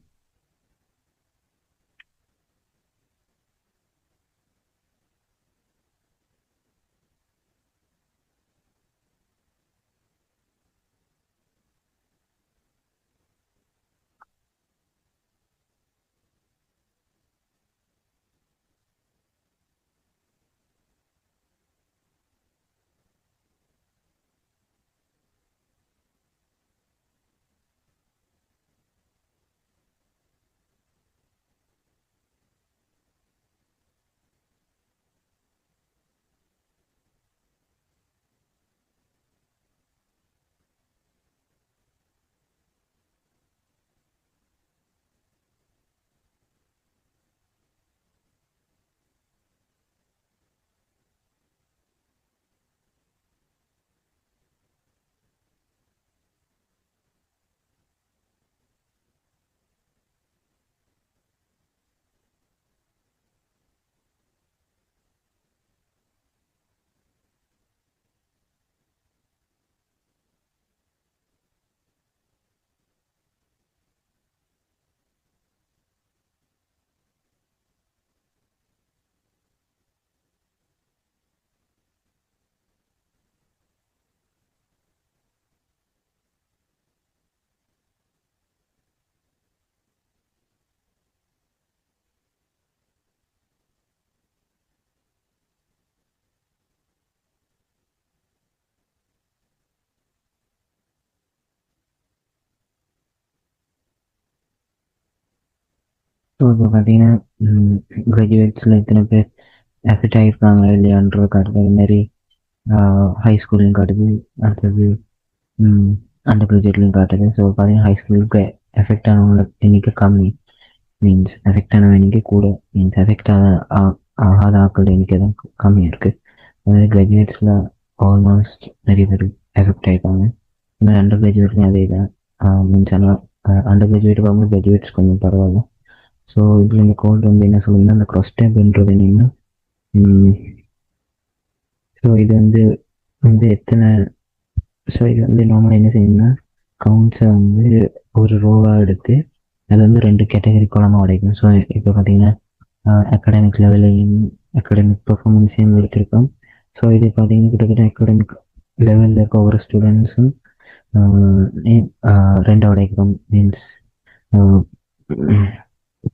ஸோ இப்போ பார்த்தீங்கன்னா கிராஜுவேட்ஸில் எத்தனை பேர் அஃபெக்ட் ஆகிருக்காங்க இல்லையான்றது காட்டுது. அதுமாரி ஹை ஸ்கூல்லையும் காட்டுது, அடுத்தது அண்டர் கிராஜுவேட்லையும் காட்டுது. ஸோ பார்த்தீங்கன்னா ஹை ஸ்கூலுக்கு எஃபெக்ட் ஆனவங்களோட எண்ணிக்கை கம்மி, மீன்ஸ் எஃபெக்ட் ஆனவங்க எண்ணிக்கை கூட, மீன்ஸ் எஃபெக்ட் ஆகாத ஆக்கள் எண்ணிக்கை தான் கம்மியாக இருக்குது. அதாவது கிராஜுவேட்ஸில் ஆல்மோஸ்ட் நிறைய பேர் எஃபெக்ட் ஆகிருக்காங்க. இந்த அண்டர் கிராஜுவேட்லையும் அதே தான். மீன்ஸ் ஆனால் அண்டர் கிராஜுவேட் பார்க்கும்போது கிராஜுவேட்ஸ் கொஞ்சம் பரவாயில்ல. ஸோ இதில் இந்த கோட் வந்து என்ன சொல்லுங்கன்னா, இந்த க்ராஸ் டேப்ன்றது என்னன்னா, ஸோ இது வந்து எத்தனை, ஸோ இது வந்து நார்மலாக என்ன செய்யணும்னா கவுண்ட்ஸை வந்து ஒரு ரோவாக எடுத்து அதை வந்து 2 கேட்டகரி கோலமாக உடைக்கும். ஸோ இப்போ பார்த்தீங்கன்னா அகாடமிக் லெவலையும் அகாடமிக் பர்ஃபார்மன்ஸையும் எடுத்திருக்கோம். ஸோ இது பார்த்தீங்கன்னா கிட்டத்தட்ட அகாடமிக் லெவலில் இருக்க ஒவ்வொரு ஸ்டூடெண்ட்ஸும் 2 உடைக்கும். மீன்ஸ்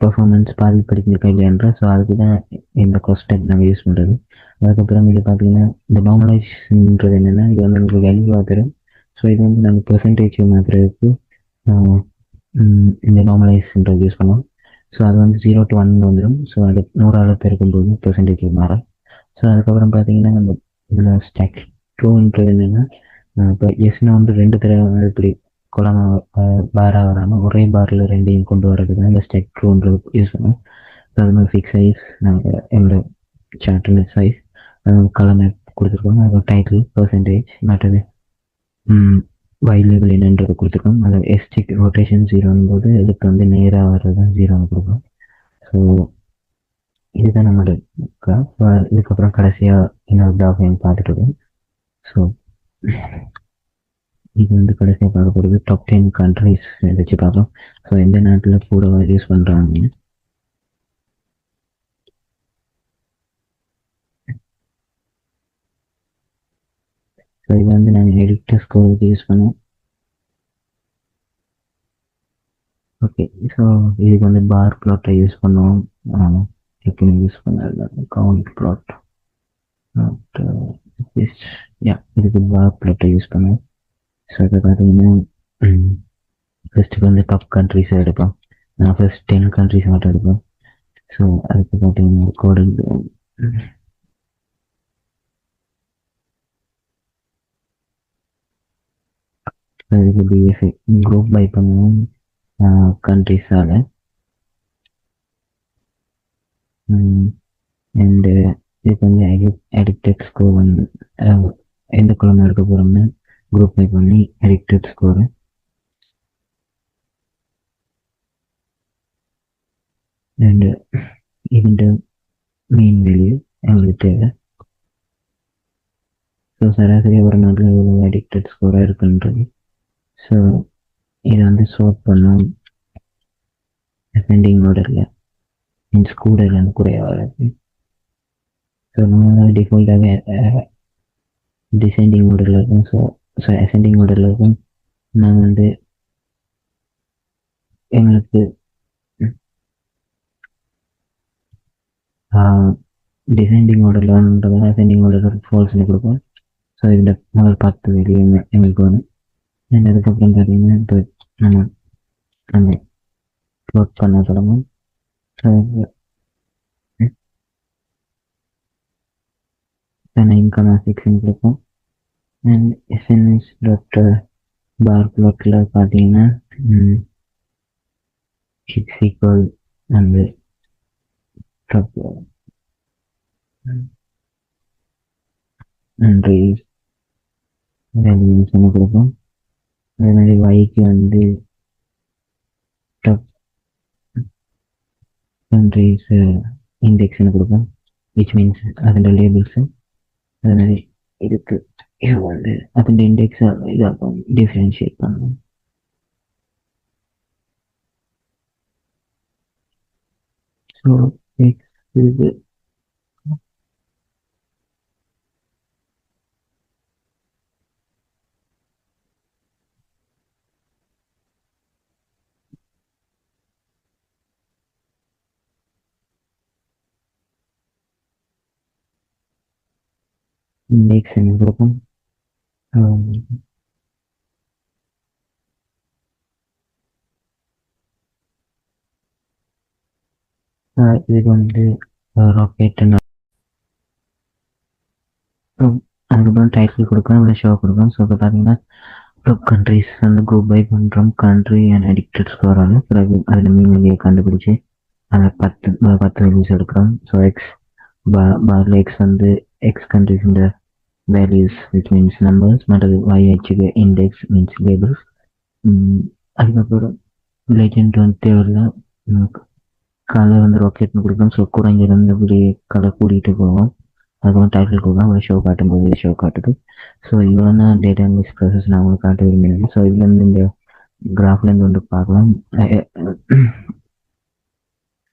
பர்ஃபார்மன்ஸ் பாதி படிச்சிருக்கா இல்லையான்ற, ஸோ அதுக்கு தான் இந்த கொஸ்டின் நாங்கள் யூஸ் பண்ணுறது. அதுக்கப்புறம் இது பார்த்தீங்கன்னா இந்த நார்மலைஸ்ன்றது என்னென்னா, இது வந்து நமக்கு வேல்யூவாக தரும். ஸோ இது வந்து நாங்கள் பெர்சன்டேஜ் மாற்றுறதுக்கு இந்த நார்மலைஸ்ன்றது யூஸ் பண்ணோம். ஸோ அது வந்து 0 to 1 வந்துடும். ஸோ அது 100 பெருக்கும்போது பெர்சன்டேஜ் மாறும். ஸோ அதுக்கப்புறம் பார்த்தீங்கன்னா நம்ம இதில் ஸ்டாக் ட்ரூன்றது என்னென்னா, இப்போ எஸ்னா வந்து 2 தடவை இப்படி குளமாக பாராக வராமல் ஒரே பாரில் 2ஐயும் கொண்டு வர்றதுக்கு இந்த ஸ்டெக் ட்ரூன்றது யூஸ் பண்ணுவோம். ஸோ அது மாதிரி ஃபிக்ஸ் சைஸ் நாங்கள் எங்களோட சார்ட்டில் சைஸ் கலர் மேப் கொடுத்துருக்கோம். அது டைட்டில் பெர்சன்டேஜ் மற்றது வைல் லேபிள் என்னன்றது கொடுத்துருக்கோம். அது எஸ்டிக் ரொட்டேஷன் 0 போது இதுக்கு வந்து நேராக வர்றது தான் 0 கொடுக்கும். ஸோ இதுதான் நம்மளோட கிராஃப். இதுக்கப்புறம் கடைசியாக இன்னொரு கிராஃபையும் பார்த்துட்டு இருக்கோம். ஸோ இது வந்து கடைசியாக பார்க்க போகிறது டாப் 10 கண்ட்ரிஸ் வச்சு பார்க்கலாம். ஸோ எந்த நாட்டில் கூட யூஸ் பண்ணுறாங்க. ஸோ இது வந்து நாங்கள் எடிட்டர் ஸ்கோருக்கு யூஸ் பண்ணுவோம். ஓகே, ஸோ இதுக்கு வந்து பார் பிளாட்டை யூஸ் பண்ணுவோம். எப்பயும் யூஸ் பண்ணாது கவுண்ட் பிளாட். இதுக்கு பார் பிளாட்டை யூஸ் பண்ணுவோம். ஸோ அதை பார்த்தீங்கன்னா ஃபர்ஸ்ட்டுக்கு வந்து டாப் கண்ட்ரிஸ் எடுப்போம். நான் ஃபர்ஸ்ட் 10 கண்ட்ரிஸ் மட்டும் எடுப்பேன். ஸோ அதுக்கு பார்த்தீங்கன்னா கோடு அதுக்கு பிஎஸ்ஐ குரூப் பை பண்ணுவோம் கண்ட்ரிஸால். அண்டு இதுக்கு வந்து அடிக்டட் ஸ்கோர் வந்து எந்த குழம்பு எடுக்க போகிறோம்னு குரூப் பை பண்ணி அடிக்டட் ஸ்கோரு அண்டு ഇതിൻ്റെ മെയിൻ വാല്യൂ எங்களுக்கு தேவை. ஸோ சராசரி ஒரு நாட்டில் எவ்வளோ அடிக்டட் ஸ்கோராக இருக்குன்றது. ஸோ இதை வந்து சோர்ட் பண்ணோம் அசெண்டிங் ஆர்டரில், மீன்ஸ் கூடலேருந்து குறையாக வராது. ஸோ நம்ம டிஃபால்ட்டாகவே டிசெண்டிங் ஆர்டரில் இருக்கும். ஸோ அசெண்டிங் ஆர்டரில் இருக்கும். நான் வந்து எங்களுக்கு டிசெண்டிங் ஆர்டரில் வந்துன்றதால அசெண்டிங் ஆர்டரில் ஃபால்ஸ்னு கொடுப்போம். ஸோ இதில் முதல் 10 வெளியே எங்களுக்கு வரும். அண்ட் அதுக்கப்புறம் பார்த்தீங்கன்னா இப்போ நம்ம ஒர்க் பண்ண தொடங்கும். ஸோ இன்கம் செக்ஷன் கொடுப்போம். அண்ட் எஸ்என்எஸ் டாக்டர் பார் பிளாட்டில் பார்த்தீங்கன்னா இட்ஸ் ஈக்குவல் அந்த கண்ட்ரிஸ் வேல்யூஸ் கொடுப்போம். அதே மாதிரி வைக்கு வந்து டாப் கண்ட்ரிஸ் இண்டெக்ஸ்னு கொடுப்போம், விச் மீன்ஸ் அதோட லேபிள்ஸு. அதே மாதிரி இதுக்கு இது வந்து அதோட இண்டெக்ஸை இதாகும் டிஃப்ரென்ஷியேட் பண்ணணும். ஸோ எக்ஸ் இது இண்டெக்ஸ் என்ன கொடுப்போம். இதுக்கு வந்து ராக்கெட்டுன்னு அதுக்கப்புறம் டைட்டில் கொடுப்போம், இல்லை ஷோ கொடுப்போம். ஸோ இப்போ பார்த்தீங்கன்னா டாப் கண்ட்ரிஸ் வந்து குரூப் பை பண்ணுறோம் கண்ட்ரி அண்ட் அடிக்டட் ஸ்கோரால். பிறகு அதில் மீன் வெளியே கண்டுபிடிச்சி அதில் 10 வேல்யூஸ் எடுக்கிறோம். ஸோ எக்ஸ் பாரில் எக்ஸ் வந்து எக்ஸ் கண்ட்ரிஸோட வேல்யூஸ் விச் மீன்ஸ் நம்பர்ஸ், மற்றது y ஹெச்சுக்கு இண்டெக்ஸ் மீன்ஸ் லேபிள்ஸ். அதுக்கப்புறம் லெஜெண்ட் வந்து தேவையில்லை, கலர் வந்து ராக்கெட்னு கொடுப்போம். ஸோ குறைஞ்சிருந்து இப்படி கலர் கூட்டிகிட்டு போவோம். அதுக்கப்புறம் டைட்டில் கொடுக்கலாம், ஒரு ஷோ காட்டும்போது ஷோ காட்டுது. ஸோ இவ்வளோ தான் டேட்டா அனலிசிஸ் ப்ராசஸ் நான் உங்களுக்கு காட்ட விரும்பினேன். ஸோ இதுலேருந்து இந்த கிராஃப்லேருந்து வந்து பார்க்கலாம்.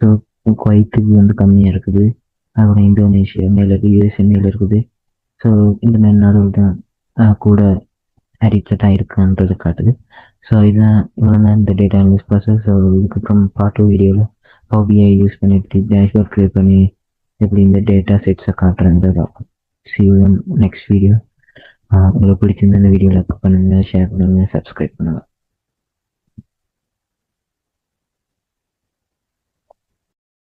ஸோ குவைத்துக்கு வந்து கம்மியாக இருக்குது, அதுக்கப்புறம் இந்தோனேஷியா மேலே இருக்குது, யூஎஸ்ஏ மேலே இருக்குது. ஸோ இந்த மாதிரி நாடுகள் தான் கூட அடிக்டடாக இருக்குன்றது காட்டுது. ஸோ இதுதான் இவ்வளோ தான் இந்த டேட்டா அனலிசிஸ் ப்ராசஸ். ஸோ இதுக்கப்புறம் பார்ட் 2 வீடியோவில் ஹாபியை யூஸ் பண்ணிட்டு டேஷ்போர்ட் க்ரியேட் பண்ணி எப்படி இந்த டேட்டா செட்ஸை காட்டுறது பார்ப்போம். See you in next video. உங்களுக்கு பிடிச்சிருந்த இந்த வீடியோ லைக் பண்ணுங்கள், ஷேர் பண்ணுங்கள், சப்ஸ்கிரைப் பண்ணுங்கள்.